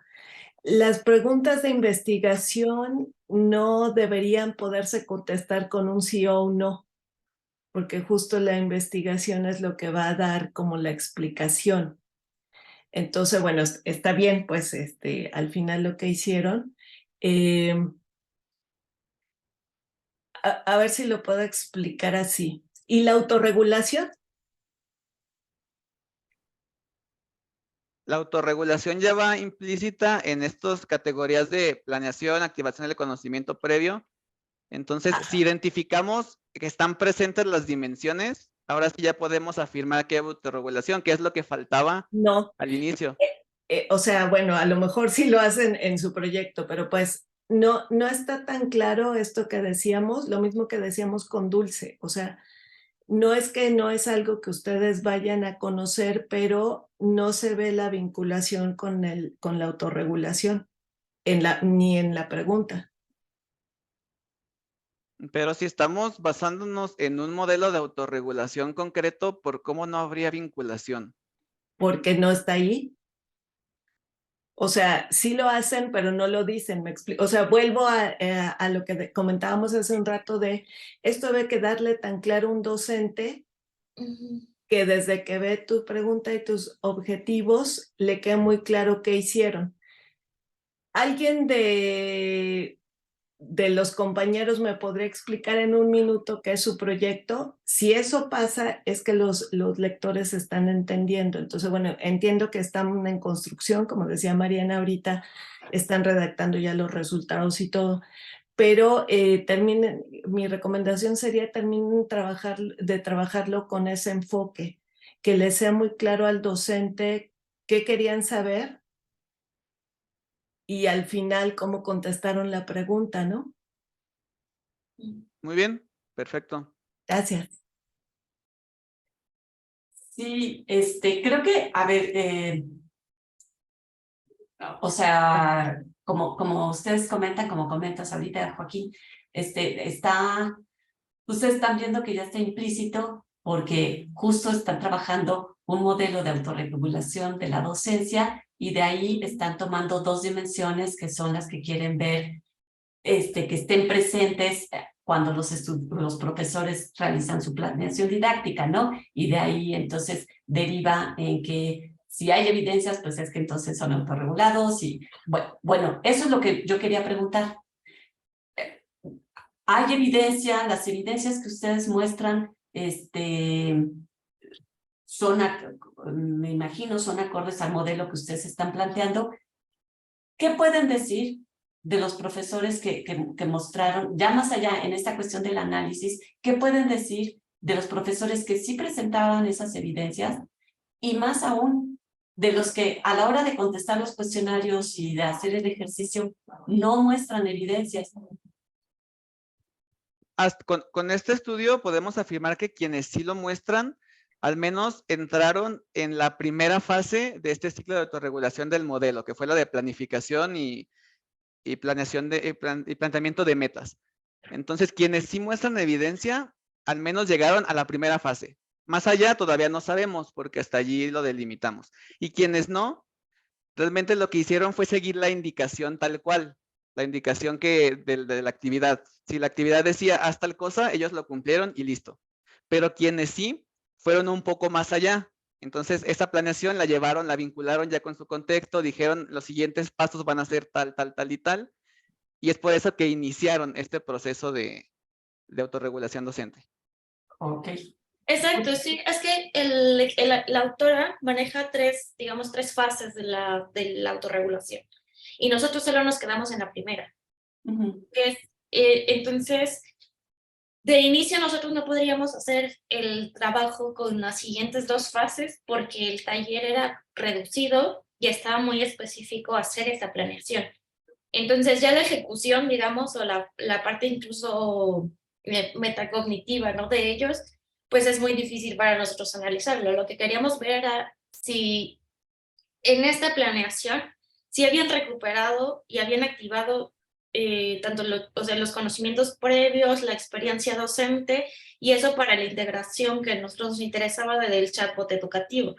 Las preguntas de investigación no deberían poderse contestar con un sí o un no, porque justo la investigación es lo que va a dar como la explicación. Entonces, bueno, está bien, pues al final lo que hicieron. A ver si lo puedo explicar así. ¿Y la autorregulación? La autorregulación ya va implícita en estas categorías de planeación, activación del conocimiento previo. Entonces, si identificamos que están presentes las dimensiones, ahora sí ya podemos afirmar que hay autorregulación, que es lo que faltaba al inicio. O sea, bueno, a lo mejor sí lo hacen en su proyecto, pero pues no está tan claro esto que decíamos, lo mismo que decíamos con Dulce. O sea, no es que no es algo que ustedes vayan a conocer, pero no se ve la vinculación con la autorregulación ni en la pregunta. Pero si estamos basándonos en un modelo de autorregulación concreto, ¿por cómo no habría vinculación? Porque no está ahí. O sea, sí lo hacen, pero no lo dicen, me explico. O sea, vuelvo a lo que comentábamos hace un rato de esto debe quedarle tan claro a un docente que desde que ve tu pregunta y tus objetivos, le queda muy claro qué hicieron. ¿Alguien de los compañeros me podría explicar en un minuto qué es su proyecto? Si eso pasa, es que los lectores están entendiendo. Entonces, bueno, entiendo que están en construcción, como decía Mariana ahorita, están redactando ya los resultados y todo, pero mi recomendación sería terminen de trabajarlo con ese enfoque, que les sea muy claro al docente qué querían saber y al final cómo contestaron la pregunta, ¿no? Muy bien, perfecto. Gracias. Sí, creo que, a ver, o sea, como ustedes comentan, como comentas ahorita, Joaquín, ustedes están viendo que ya está implícito porque justo están trabajando un modelo de autorregulación de la docencia y de ahí están tomando dos dimensiones que son las que quieren ver, que estén presentes cuando los profesores realizan su planeación didáctica, ¿no? Y de ahí entonces deriva en que si hay evidencias, pues es que entonces son autorregulados y bueno, eso es lo que yo quería preguntar. ¿Hay evidencia? Las evidencias que ustedes muestran, me imagino, son acordes al modelo que ustedes están planteando. ¿Qué pueden decir de los profesores que mostraron, ya más allá en esta cuestión del análisis, qué pueden decir de los profesores que sí presentaban esas evidencias y más aún de los que a la hora de contestar los cuestionarios y de hacer el ejercicio no muestran evidencias? Con este estudio podemos afirmar que quienes sí lo muestran al menos entraron en la primera fase de este ciclo de autorregulación del modelo, que fue la de planificación y planeación y planteamiento de metas. Entonces, quienes sí muestran evidencia, al menos llegaron a la primera fase. Más allá todavía no sabemos, porque hasta allí lo delimitamos. Y quienes no, realmente lo que hicieron fue seguir la indicación tal cual, la indicación de la actividad. Si la actividad decía haz tal cosa, ellos lo cumplieron y listo. Pero quienes sí, fueron un poco más allá. Entonces, esa planeación la llevaron, la vincularon ya con su contexto, dijeron los siguientes pasos van a ser tal, tal, tal y tal. Y es por eso que iniciaron este proceso de autorregulación docente. Ok. Exacto, sí, es que la autora maneja tres fases de la autorregulación y nosotros solo nos quedamos en la primera. Entonces, de inicio nosotros no podríamos hacer el trabajo con las siguientes dos fases porque el taller era reducido y estaba muy específico hacer esa planeación. Entonces ya la ejecución, digamos, o la parte incluso metacognitiva, ¿no? De ellos, pues es muy difícil para nosotros analizarlo. Lo que queríamos ver era si en esta planeación, si habían recuperado y habían activado tanto los conocimientos previos, la experiencia docente, y eso para la integración que a nosotros nos interesaba del chatbot educativo.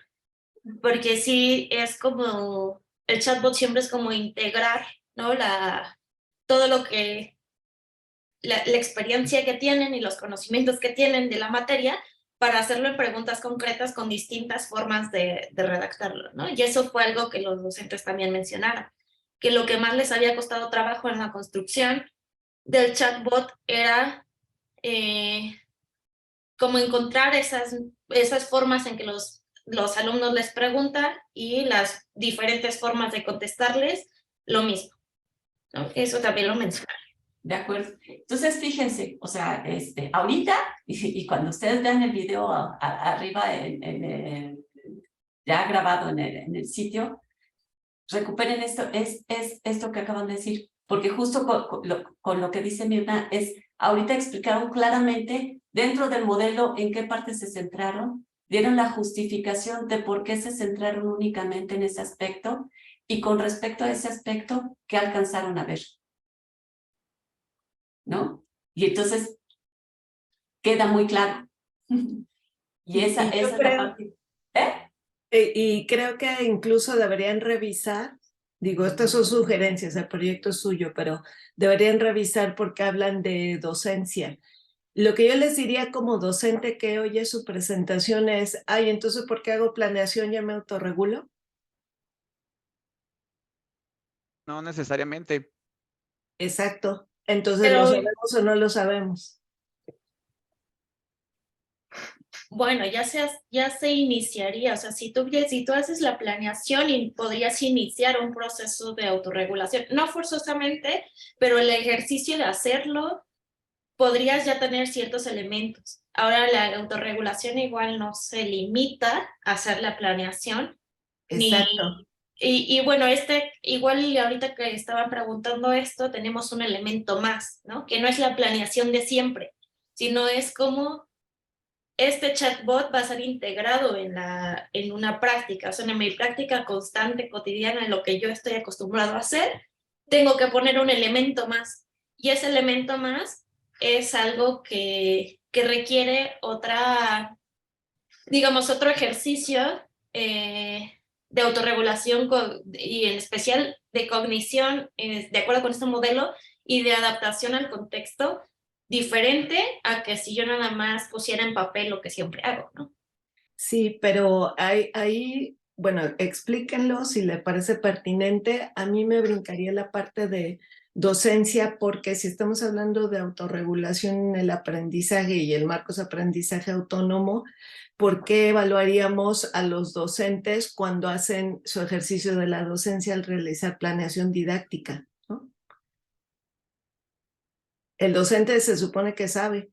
Porque sí es como, el chatbot siempre es como integrar, ¿no? Todo lo que, la experiencia que tienen y los conocimientos que tienen de la materia para hacerlo en preguntas concretas con distintas formas de redactarlo, ¿no? Y eso fue algo que los docentes también mencionaron, que lo que más les había costado trabajo en la construcción del chatbot era como encontrar esas formas en que los alumnos les preguntan y las diferentes formas de contestarles lo mismo, ¿no? Eso también lo mencionaron. De acuerdo. Entonces, fíjense, o sea, ahorita, y cuando ustedes vean el video arriba, ya grabado en el sitio, recuperen esto, es esto que acaban de decir, porque justo con lo que dice Mirna, ahorita explicaron claramente dentro del modelo en qué parte se centraron, dieron la justificación de por qué se centraron únicamente en ese aspecto, y con respecto a ese aspecto, ¿qué alcanzaron a ver? ¿No? Y entonces queda muy claro. Y esa es la parte. Y creo que incluso deberían revisar, digo, estas son sugerencias, el proyecto es suyo, pero deberían revisar porque hablan de docencia. Lo que yo les diría como docente que oye su presentación es, ay, entonces, ¿por qué hago planeación? ¿Ya me autorregulo? No necesariamente. Exacto. Entonces, Pero, ¿lo sabemos o no lo sabemos? bueno, ya se iniciaría, o sea, si tú haces la planeación y podrías iniciar un proceso de autorregulación, no forzosamente, pero el ejercicio de hacerlo, podrías ya tener ciertos elementos. Ahora la autorregulación igual no se limita a hacer la planeación. Exacto. Y bueno, igual ahorita que estaban preguntando esto, tenemos un elemento más, ¿no? Que no es la planeación de siempre, sino es como este chatbot va a ser integrado en una práctica, o sea, en mi práctica constante, cotidiana, en lo que yo estoy acostumbrado a hacer, tengo que poner un elemento más. Y ese elemento más es algo que requiere otro ejercicio de autorregulación y en especial de cognición, de acuerdo con este modelo, y de adaptación al contexto, diferente a que si yo nada más pusiera en papel lo que siempre hago, ¿no? Sí, pero ahí, bueno, explíquenlo si le parece pertinente. A mí me brincaría la parte de docencia, porque si estamos hablando de autorregulación en el aprendizaje y el marco es aprendizaje autónomo, ¿por qué evaluaríamos a los docentes cuando hacen su ejercicio de la docencia al realizar planeación didáctica, ¿no? El docente se supone que sabe.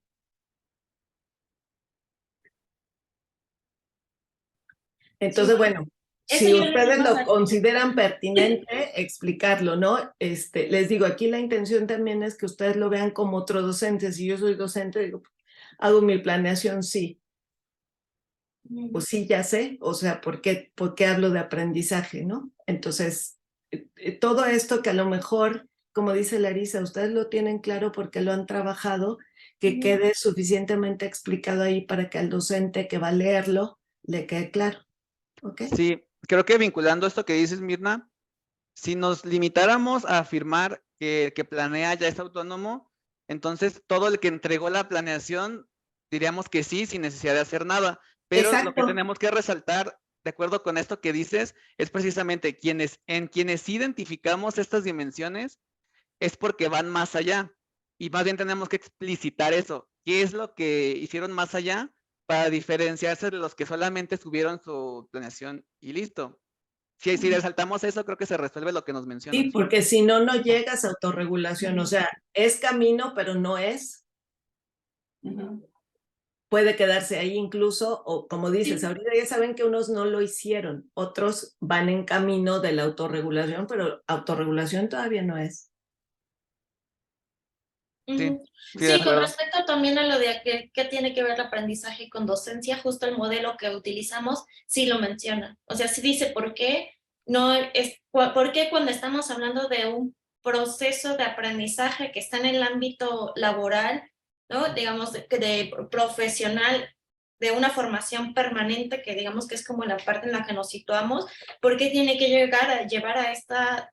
Entonces, Sí, bueno, eso si yo le ustedes digo lo consideran pertinente, explicarlo, ¿no? Les digo, aquí la intención también es que ustedes lo vean como otro docente. Si yo soy docente, digo, hago mi planeación, sí. pues sí, ya sé, o sea, ¿por qué hablo de aprendizaje, no? Entonces, todo esto que a lo mejor, como dice Larisa, ustedes lo tienen claro porque lo han trabajado, que quede suficientemente explicado ahí para que al docente que va a leerlo le quede claro. ¿Ok? Sí, creo que vinculando esto que dices, Mirna, si nos limitáramos a afirmar que el que planea ya es autónomo, entonces todo el que entregó la planeación diríamos que sí, sin necesidad de hacer nada. Pero lo que Exacto. tenemos que resaltar, de acuerdo con esto que dices, es precisamente quienes identificamos estas dimensiones es porque van más allá. Y más bien tenemos que explicitar eso. ¿Qué es lo que hicieron más allá para diferenciarse de los que solamente subieron su planeación y listo? Si resaltamos eso, creo que se resuelve lo que nos mencionas. Sí, porque si no, no llegas a autorregulación. O sea, es camino, pero no es. Puede quedarse ahí incluso, o como dices, ahorita ya saben que unos no lo hicieron, otros van en camino de la autorregulación, pero autorregulación todavía no es. Sí, Sí, con respecto también a lo de qué tiene que ver el aprendizaje con docencia, justo el modelo que utilizamos sí lo menciona. O sea, sí dice por qué cuando estamos hablando de un proceso de aprendizaje que está en el ámbito laboral, ¿no? Digamos, de profesional, de una formación permanente, que digamos que es como la parte en la que nos situamos, ¿por qué tiene que llevar a esta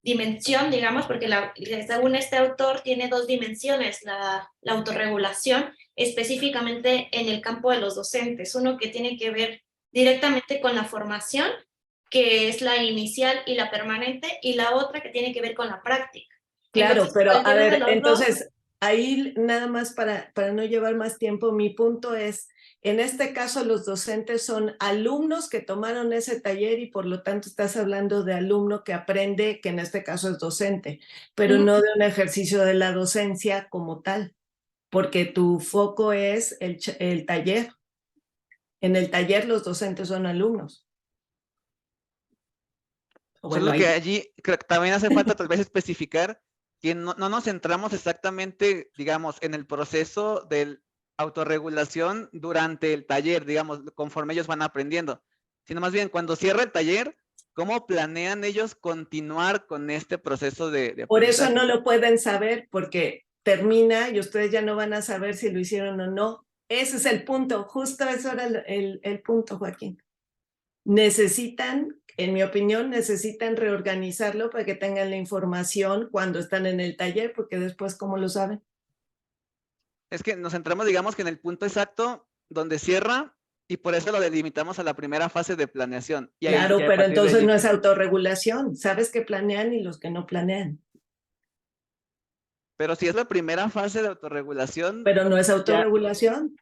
dimensión, digamos, porque según este autor tiene dos dimensiones, la autorregulación, específicamente en el campo de los docentes, uno que tiene que ver directamente con la formación, que es la inicial y la permanente, y la otra que tiene que ver con la práctica. Claro, Entonces, pero a ver, entonces, dos, ahí nada más para no llevar más tiempo, mi punto es, en este caso los docentes son alumnos que tomaron ese taller y por lo tanto estás hablando de alumno que aprende, que en este caso es docente, pero no de un ejercicio de la docencia como tal, porque tu foco es el taller. En el taller los docentes son alumnos. Bueno, solo que allí creo que también hace falta tal vez especificar que no nos centramos exactamente, digamos, en el proceso de autorregulación durante el taller, digamos, conforme ellos van aprendiendo, sino más bien cuando cierra el taller, ¿cómo planean ellos continuar con este proceso de Por eso aprendizaje? no lo pueden saber, porque termina y ustedes ya no van a saber si lo hicieron o no. Ese es el punto, justo eso era el punto, Joaquín. Necesitan, en mi opinión, necesitan reorganizarlo para que tengan la información cuando están en el taller, porque después, ¿cómo lo saben? Es que nos centramos, digamos, que en el punto exacto donde cierra y por eso lo delimitamos a la primera fase de planeación. Y ahí, Claro, ya a pero partir de entonces allí. no es autorregulación. Sabes que planean y los que no planean. Pero si es la primera fase de autorregulación. Pero no es ya, autorregulación.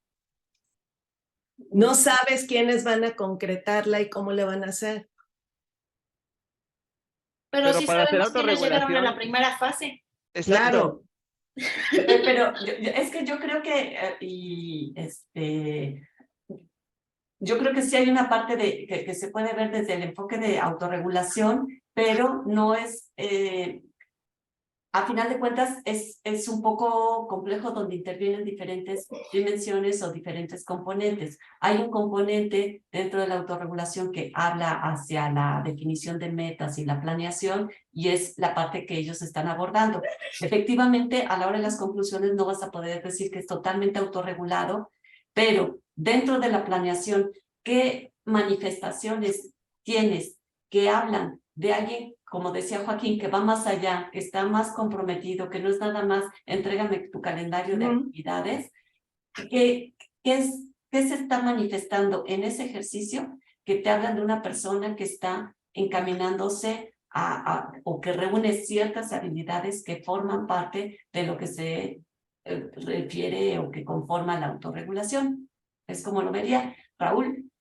No sabes quiénes van a concretarla y cómo le van a hacer. pero sí para hacer sabemos quiénes llegaron a la autorregulación. primera fase. Exacto. Claro. Pero es que yo creo que, yo creo que sí hay una parte que se puede ver desde el enfoque de autorregulación, pero no es, a final de cuentas, es un poco complejo donde intervienen diferentes dimensiones o diferentes componentes. Hay un componente dentro de la autorregulación que habla hacia la definición de metas y la planeación, y es la parte que ellos están abordando. Efectivamente, a la hora de las conclusiones no vas a poder decir que es totalmente autorregulado, pero dentro de la planeación, ¿qué manifestaciones tienes que hablan de alguien, como decía Joaquín, que va más allá, que está más comprometido, que no es nada más, entrégame tu calendario de actividades? ¿Qué se está manifestando en ese ejercicio que te hablan de una persona que está encaminándose o que reúne ciertas habilidades que forman parte de lo que se refiere o que conforma la autorregulación? Es como lo vería Raúl.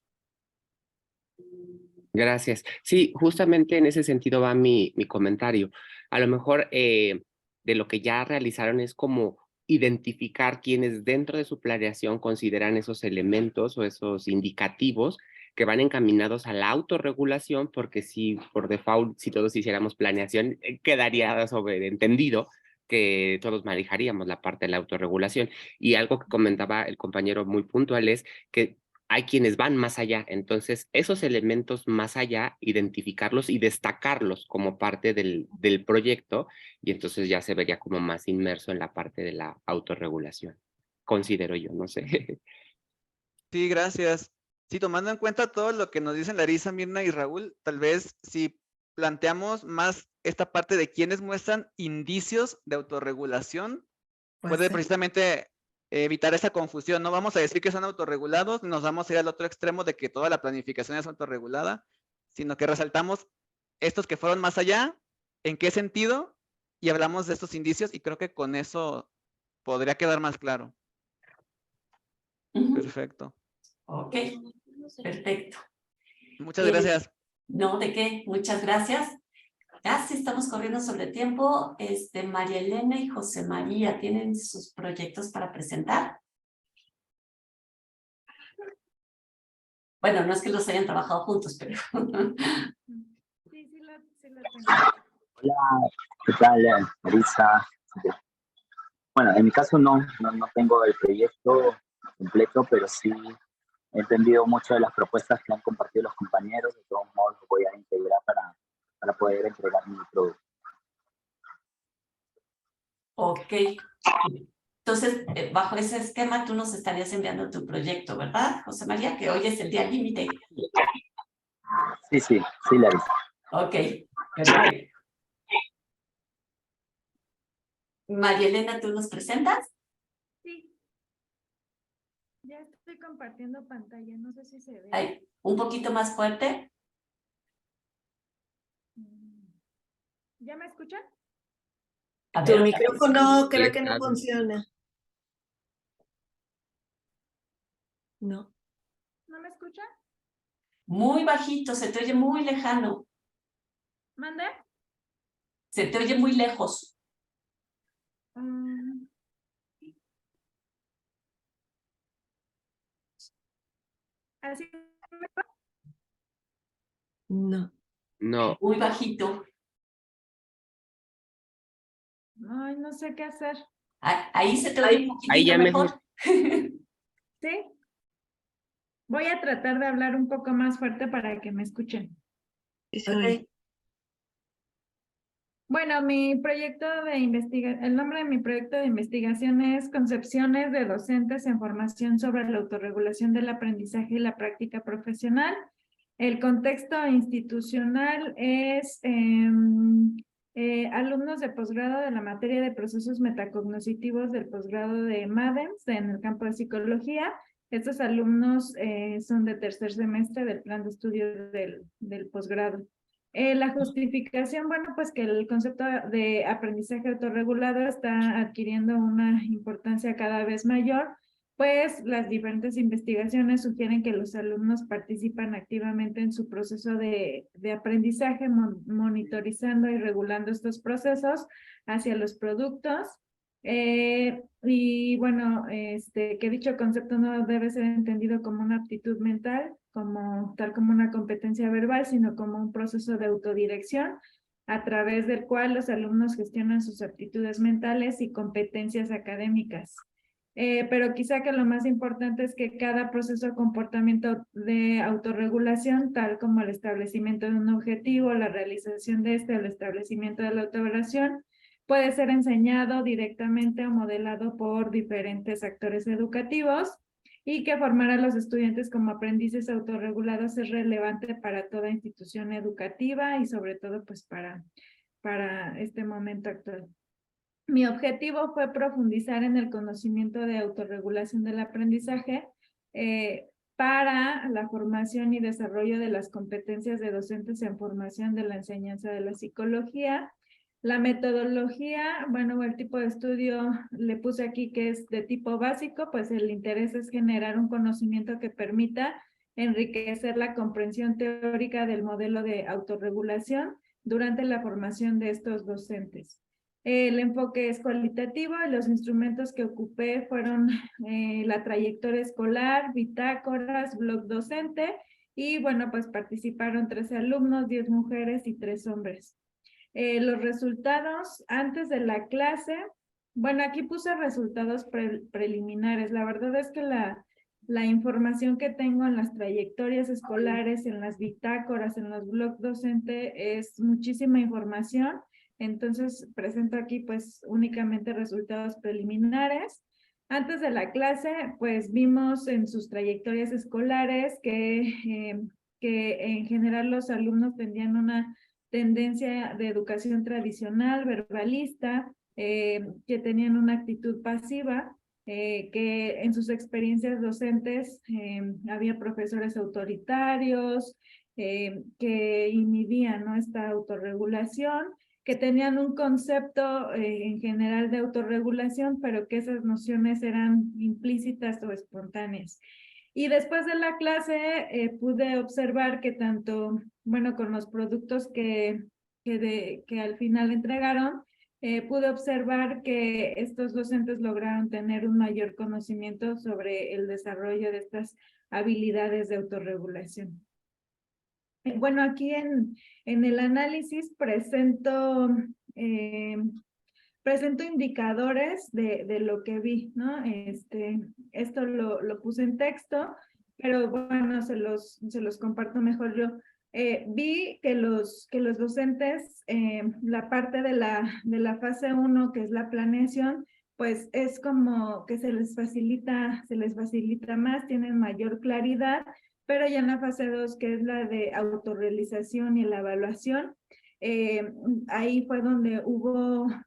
Gracias. Sí, justamente en ese sentido va mi comentario. A lo mejor de lo que ya realizaron es como identificar quienes dentro de su planeación consideran esos elementos o esos indicativos que van encaminados a la autorregulación, porque si por default, si todos hiciéramos planeación, quedaría sobreentendido que todos manejaríamos la parte de la autorregulación. Y algo que comentaba el compañero muy puntual es que hay quienes van más allá. Entonces, esos elementos más allá, identificarlos y destacarlos como parte del proyecto, y entonces ya se vería como más inmerso en la parte de la autorregulación. Considero yo, no sé. Sí, gracias. Sí, tomando en cuenta todo lo que nos dicen Larisa, Mirna y Raúl, tal vez si planteamos más esta parte de quienes muestran indicios de autorregulación, puede precisamente evitar esa confusión. No vamos a decir que son autorregulados, nos vamos a ir al otro extremo de que toda la planificación es autorregulada, sino que resaltamos estos que fueron más allá, en qué sentido, y hablamos de estos indicios, y creo que con eso podría quedar más claro. Perfecto. Ok, perfecto. Muchas gracias. No, ¿de qué? Muchas gracias. Casi estamos corriendo sobre el tiempo. María Elena y José María, ¿tienen sus proyectos para presentar? Bueno, no es que los hayan trabajado juntos, pero... Sí, lo tengo. Hola, ¿qué tal, Marisa? Bueno, en mi caso no tengo el proyecto completo, pero sí he entendido mucho de las propuestas que han compartido los compañeros. De todos modos, lo voy a integrar para poder entregar mi producto. Ok. Entonces, bajo ese esquema, tú nos estarías enviando tu proyecto, ¿verdad, José María? Que hoy es el día límite. Sí, Larisa. Ok, perfecto. María Elena, ¿tú nos presentas? Sí. Ya estoy compartiendo pantalla, no sé si se ve. Ay, un poquito más fuerte. ¿Ya me escuchan? A Tu ver, micrófono creo que no funciona. No. ¿No me escuchan? muy bajito, se te oye muy lejano. ¿Mande? Se te oye muy lejos. ¿Así? No. No. Muy bajito. Ay, no sé qué hacer. Ahí se te oye un poquitito ahí ya mejor. ¿Sí? Voy a tratar de hablar un poco más fuerte para que me escuchen. Okay. Bueno, mi proyecto de investigación, el nombre de mi proyecto de investigación es Concepciones de docentes en formación sobre la autorregulación del aprendizaje y la práctica profesional. El contexto institucional es alumnos de posgrado de la materia de procesos metacognitivos del posgrado de MADEMS en el campo de psicología. Estos alumnos son de tercer semestre del plan de estudio del posgrado. La justificación, bueno, pues que el concepto de aprendizaje autorregulado está adquiriendo una importancia cada vez mayor, pues las diferentes investigaciones sugieren que los alumnos participan activamente en su proceso de aprendizaje, monitorizando y regulando estos procesos hacia los productos. Y bueno, que dicho concepto no debe ser entendido como una aptitud mental, tal como una competencia verbal, sino como un proceso de autodirección a través del cual los alumnos gestionan sus aptitudes mentales y competencias académicas. Pero quizá que lo más importante es que cada proceso de comportamiento de autorregulación, tal como el establecimiento de un objetivo, la realización de o el establecimiento de la autoevaluación, puede ser enseñado directamente o modelado por diferentes actores educativos, y que formar a los estudiantes como aprendices autorregulados es relevante para toda institución educativa y sobre todo pues para este momento actual. Mi objetivo fue profundizar en el conocimiento de autorregulación del aprendizaje para la formación y desarrollo de las competencias de docentes en formación de la enseñanza de la psicología. La metodología, bueno, el tipo de estudio le puse aquí que es de tipo básico, pues el interés es generar un conocimiento que permita enriquecer la comprensión teórica del modelo de autorregulación durante la formación de estos docentes. El enfoque es cualitativo y los instrumentos que ocupé fueron la trayectoria escolar, bitácoras, blog docente y bueno, pues participaron 13 alumnos, 10 mujeres y 3 hombres. Los resultados antes de la clase, bueno, aquí puse resultados preliminares. La verdad es que la información que tengo en las trayectorias escolares, en las bitácoras, en los blogs docente, es muchísima información. Entonces, presento aquí pues únicamente resultados preliminares. Antes de la clase, pues vimos en sus trayectorias escolares que en general los alumnos tenían una tendencia de educación tradicional, verbalista, que tenían una actitud pasiva, que en sus experiencias docentes había profesores autoritarios, que inhibían, ¿no?, esta autorregulación, que tenían un concepto en general de autorregulación, pero que esas nociones eran implícitas o espontáneas. Y después de la clase pude observar que tanto, bueno, con los productos que al final entregaron, pude observar que estos docentes lograron tener un mayor conocimiento sobre el desarrollo de estas habilidades de autorregulación. Bueno, aquí en el análisis presento indicadores de lo que vi, ¿no? Esto lo puse en texto, pero bueno, se los comparto mejor yo. Vi que los docentes, la parte de la fase 1, que es la planeación, pues es como que se les facilita más, tienen mayor claridad, pero ya en la fase 2, que es la de autorrealización y la evaluación, ahí fue donde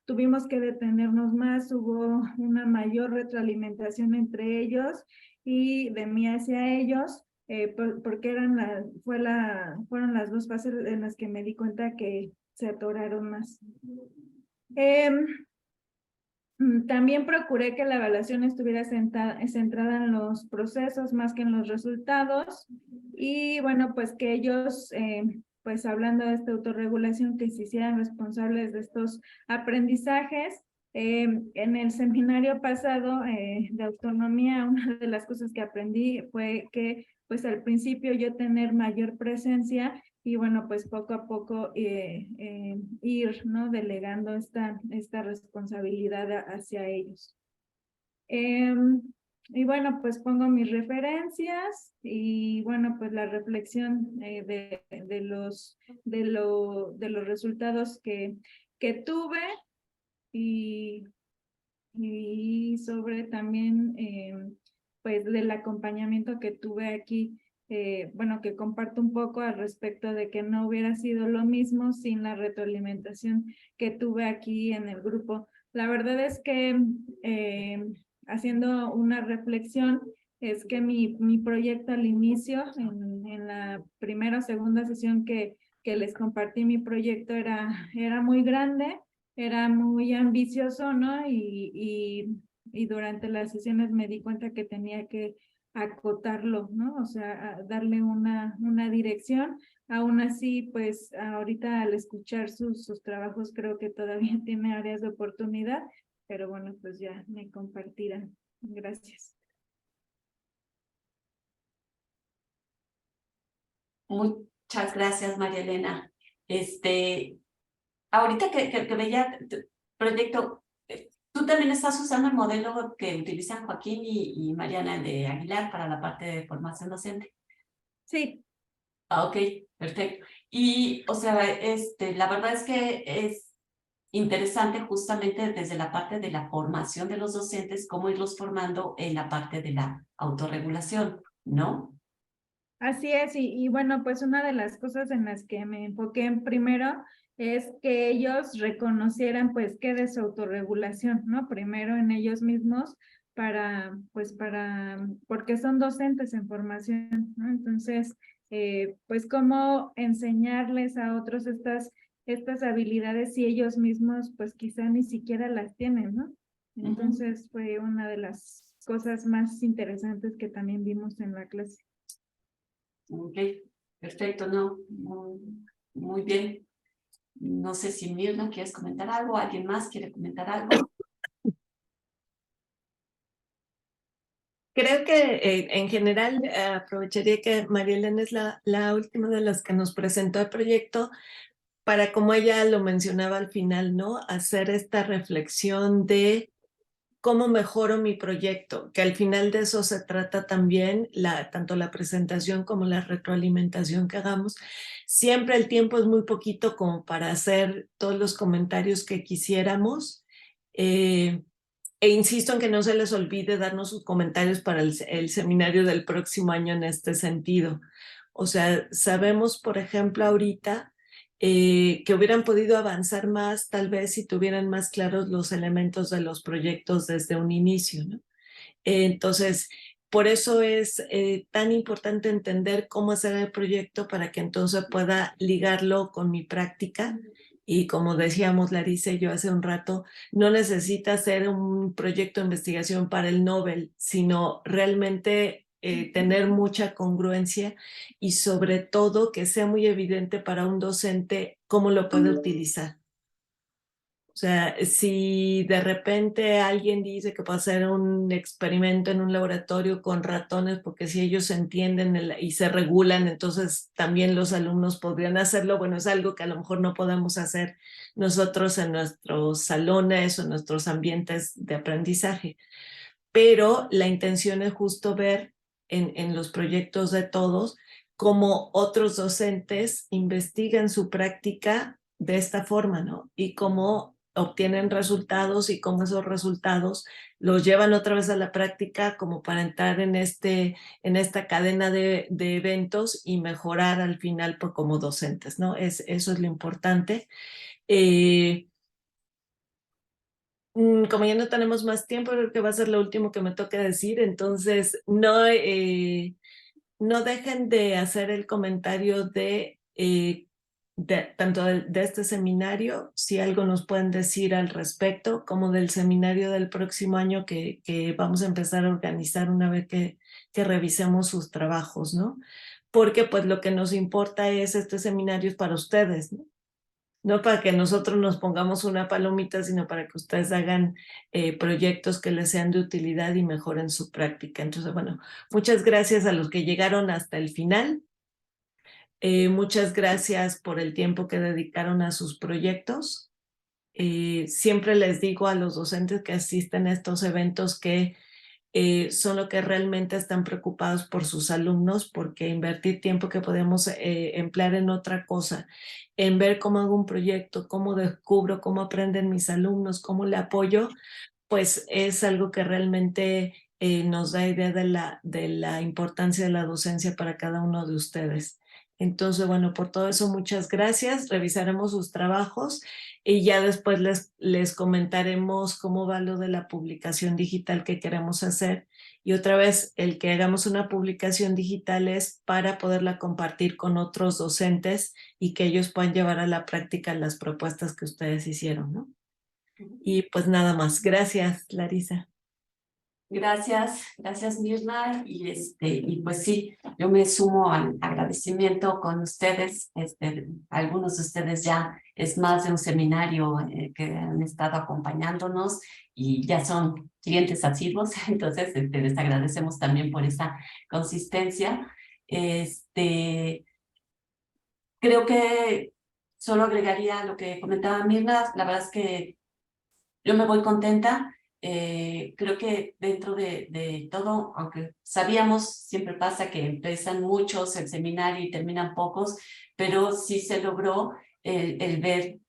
tuvimos que detenernos más, hubo una mayor retroalimentación entre ellos y de mí hacia ellos, porque fueron las dos fases en las que me di cuenta que se atoraron más. También procuré que la evaluación estuviera centrada en los procesos más que en los resultados, y bueno, pues que ellos, pues hablando de esta autorregulación, que se hicieran responsables de estos aprendizajes. En el seminario pasado de autonomía, una de las cosas que aprendí fue que pues al principio yo tener mayor presencia y bueno, pues poco a poco ir, ¿no?, delegando esta responsabilidad hacia ellos. Y bueno, pues pongo mis referencias y bueno, pues la reflexión de los resultados que tuve y sobre también pues del acompañamiento que tuve aquí. Bueno, que comparto un poco al respecto de que no hubiera sido lo mismo sin la retroalimentación que tuve aquí en el grupo. La verdad es que haciendo una reflexión, es que mi proyecto al inicio, en la primera o segunda sesión que les compartí mi proyecto, era muy grande, era muy ambicioso, ¿no? Y durante las sesiones me di cuenta que tenía que acotarlo, ¿no? O sea, darle una dirección. Aún así, pues ahorita al escuchar sus trabajos creo que todavía tiene áreas de oportunidad, pero bueno, pues ya me compartirán. Gracias. Muchas gracias, María Elena. Ahorita que veía tu proyecto, ¿tú también estás usando el modelo que utilizan Joaquín y Mariana de Aguilar para la parte de formación docente? Sí. Ok, perfecto. Y, o sea, la verdad es que es interesante justamente desde la parte de la formación de los docentes, cómo irlos formando en la parte de la autorregulación, ¿no? Así es, y bueno, pues una de las cosas en las que me enfoqué primero es que ellos reconocieran pues qué es autorregulación, ¿no? Primero en ellos mismos porque son docentes en formación, ¿no? Entonces, pues cómo enseñarles a otros estas habilidades si ellos mismos pues quizá ni siquiera las tienen, ¿no? Entonces fue una de las cosas más interesantes que también vimos en la clase. Ok, perfecto, no, muy bien. No sé si Mirna quieres comentar algo, ¿alguien más quiere comentar algo? Creo que en general aprovecharía que María Elena es la última de las que nos presentó el proyecto para, como ella lo mencionaba al final, ¿no? Hacer esta reflexión de cómo mejoro mi proyecto, que al final de eso se trata también, tanto la presentación como la retroalimentación que hagamos. Siempre el tiempo es muy poquito como para hacer todos los comentarios que quisiéramos. E insisto en que no se les olvide darnos sus comentarios para el seminario del próximo año en este sentido. O sea, sabemos, por ejemplo, ahorita que hubieran podido avanzar más, tal vez si tuvieran más claros los elementos de los proyectos desde un inicio, ¿no? Entonces, por eso es tan importante entender cómo hacer el proyecto para que entonces pueda ligarlo con mi práctica. Y como decíamos Larissa y yo hace un rato, no necesita hacer un proyecto de investigación para el Nobel, sino realmente tener mucha congruencia y sobre todo que sea muy evidente para un docente cómo lo puede utilizar. O sea, si de repente alguien dice que puede hacer un experimento en un laboratorio con ratones, porque si ellos entienden y se regulan, entonces también los alumnos podrían hacerlo. Bueno, es algo que a lo mejor no podemos hacer nosotros en nuestros salones o en nuestros ambientes de aprendizaje. Pero la intención es justo ver en los proyectos de todos cómo otros docentes investigan su práctica de esta forma, ¿no? Y cómo obtienen resultados y cómo esos resultados los llevan otra vez a la práctica como para entrar en esta cadena de eventos y mejorar al final como docentes, ¿no? Eso es lo importante. Como ya no tenemos más tiempo, creo que va a ser lo último que me toca decir, entonces no dejen de hacer el comentario tanto de este seminario, si algo nos pueden decir al respecto, como del seminario del próximo año que vamos a empezar a organizar una vez que revisemos sus trabajos, ¿no? Porque pues lo que nos importa es este seminario es para ustedes, ¿no? No para que nosotros nos pongamos una palomita, sino para que ustedes hagan proyectos que les sean de utilidad y mejoren su práctica. Entonces, bueno, muchas gracias a los que llegaron hasta el final. Muchas gracias por el tiempo que dedicaron a sus proyectos. Siempre les digo a los docentes que asisten a estos eventos que son los que realmente están preocupados por sus alumnos, porque invertir tiempo que podemos emplear en otra cosa, en ver cómo hago un proyecto, cómo descubro, cómo aprenden mis alumnos, cómo le apoyo, pues es algo que realmente nos da idea de la importancia de la docencia para cada uno de ustedes. Entonces, bueno, por todo eso, muchas gracias. Revisaremos sus trabajos y ya después les comentaremos cómo va lo de la publicación digital que queremos hacer. Y otra vez, el que hagamos una publicación digital es para poderla compartir con otros docentes y que ellos puedan llevar a la práctica las propuestas que ustedes hicieron, ¿no? Y pues nada más. Gracias, Larissa. Gracias Mirna, y pues sí, yo me sumo al agradecimiento con ustedes. Algunos de ustedes ya es más de un seminario que han estado acompañándonos y ya son clientes asiduos, entonces les agradecemos también por esa consistencia. Creo que solo agregaría lo que comentaba Mirna. La verdad es que yo me voy contenta. Creo que dentro de todo, aunque sabíamos, siempre pasa que empiezan muchos el seminario y terminan pocos, pero sí se logró el ver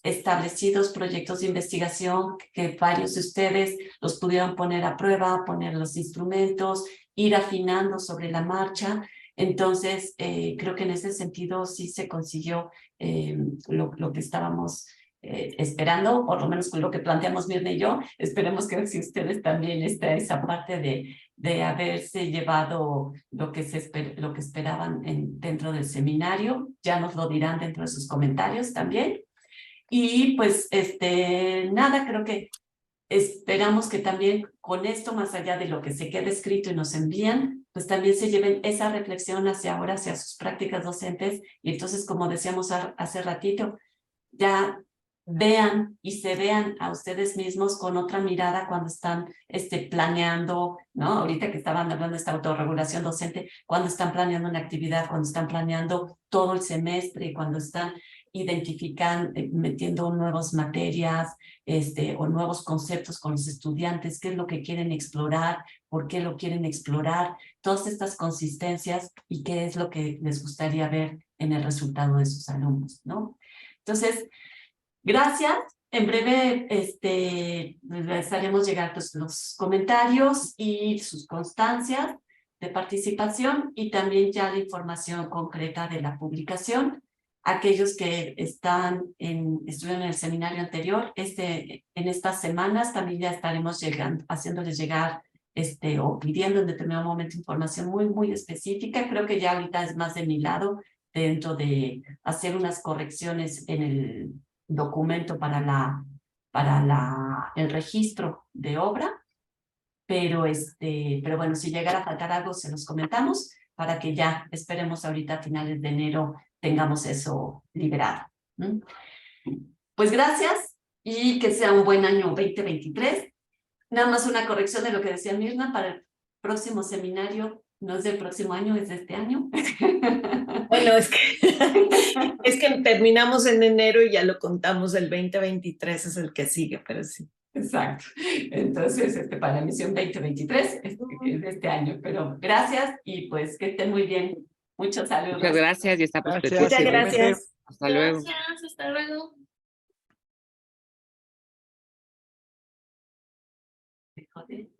establecidos proyectos de investigación que varios de ustedes los pudieron poner a prueba, poner los instrumentos, ir afinando sobre la marcha. Entonces, creo que en ese sentido sí se consiguió lo que estábamos esperando, por lo menos con lo que planteamos Mirna y yo. Esperemos que si ustedes también esa parte de haberse llevado lo que esperaban dentro del seminario. Ya nos lo dirán dentro de sus comentarios también. Y pues nada, creo que esperamos que también con esto, más allá de lo que se quede escrito y nos envían, pues también se lleven esa reflexión hacia ahora, hacia sus prácticas docentes. Y entonces, como decíamos hace ratito, ya vean y se vean a ustedes mismos con otra mirada cuando están planeando, ¿no? Ahorita que estaban hablando de esta autorregulación docente, cuando están planeando una actividad, cuando están planeando todo el semestre, cuando están identifican, metiendo nuevas materias o nuevos conceptos con los estudiantes, qué es lo que quieren explorar, por qué lo quieren explorar, todas estas consistencias y qué es lo que les gustaría ver en el resultado de sus alumnos, ¿no? Entonces, gracias. En breve les haremos llegar pues, los comentarios y sus constancias de participación y también ya la información concreta de la publicación. Aquellos que estuvieron en el seminario anterior, en estas semanas también ya estaremos haciéndoles llegar o pidiendo en determinado momento información muy, muy específica. Creo que ya ahorita es más de mi lado dentro de hacer unas correcciones en el documento para el registro de obra. Pero bueno, si llegara a faltar algo, se los comentamos para que ya esperemos ahorita a finales de enero tengamos eso liberado. Pues gracias y que sea un buen año 2023. Nada más una corrección de lo que decía Mirna, para el próximo seminario, no es del próximo año, es de este año. Bueno, es que terminamos en enero y ya lo contamos, el 2023 es el que sigue, pero sí. Exacto. Entonces, para la misión 2023 es de este año. Pero gracias y pues que estén muy bien. Muchos saludos. Muchas gracias y estamos Gracias. Muchas gracias. Hasta luego. Gracias, hasta luego. Joder.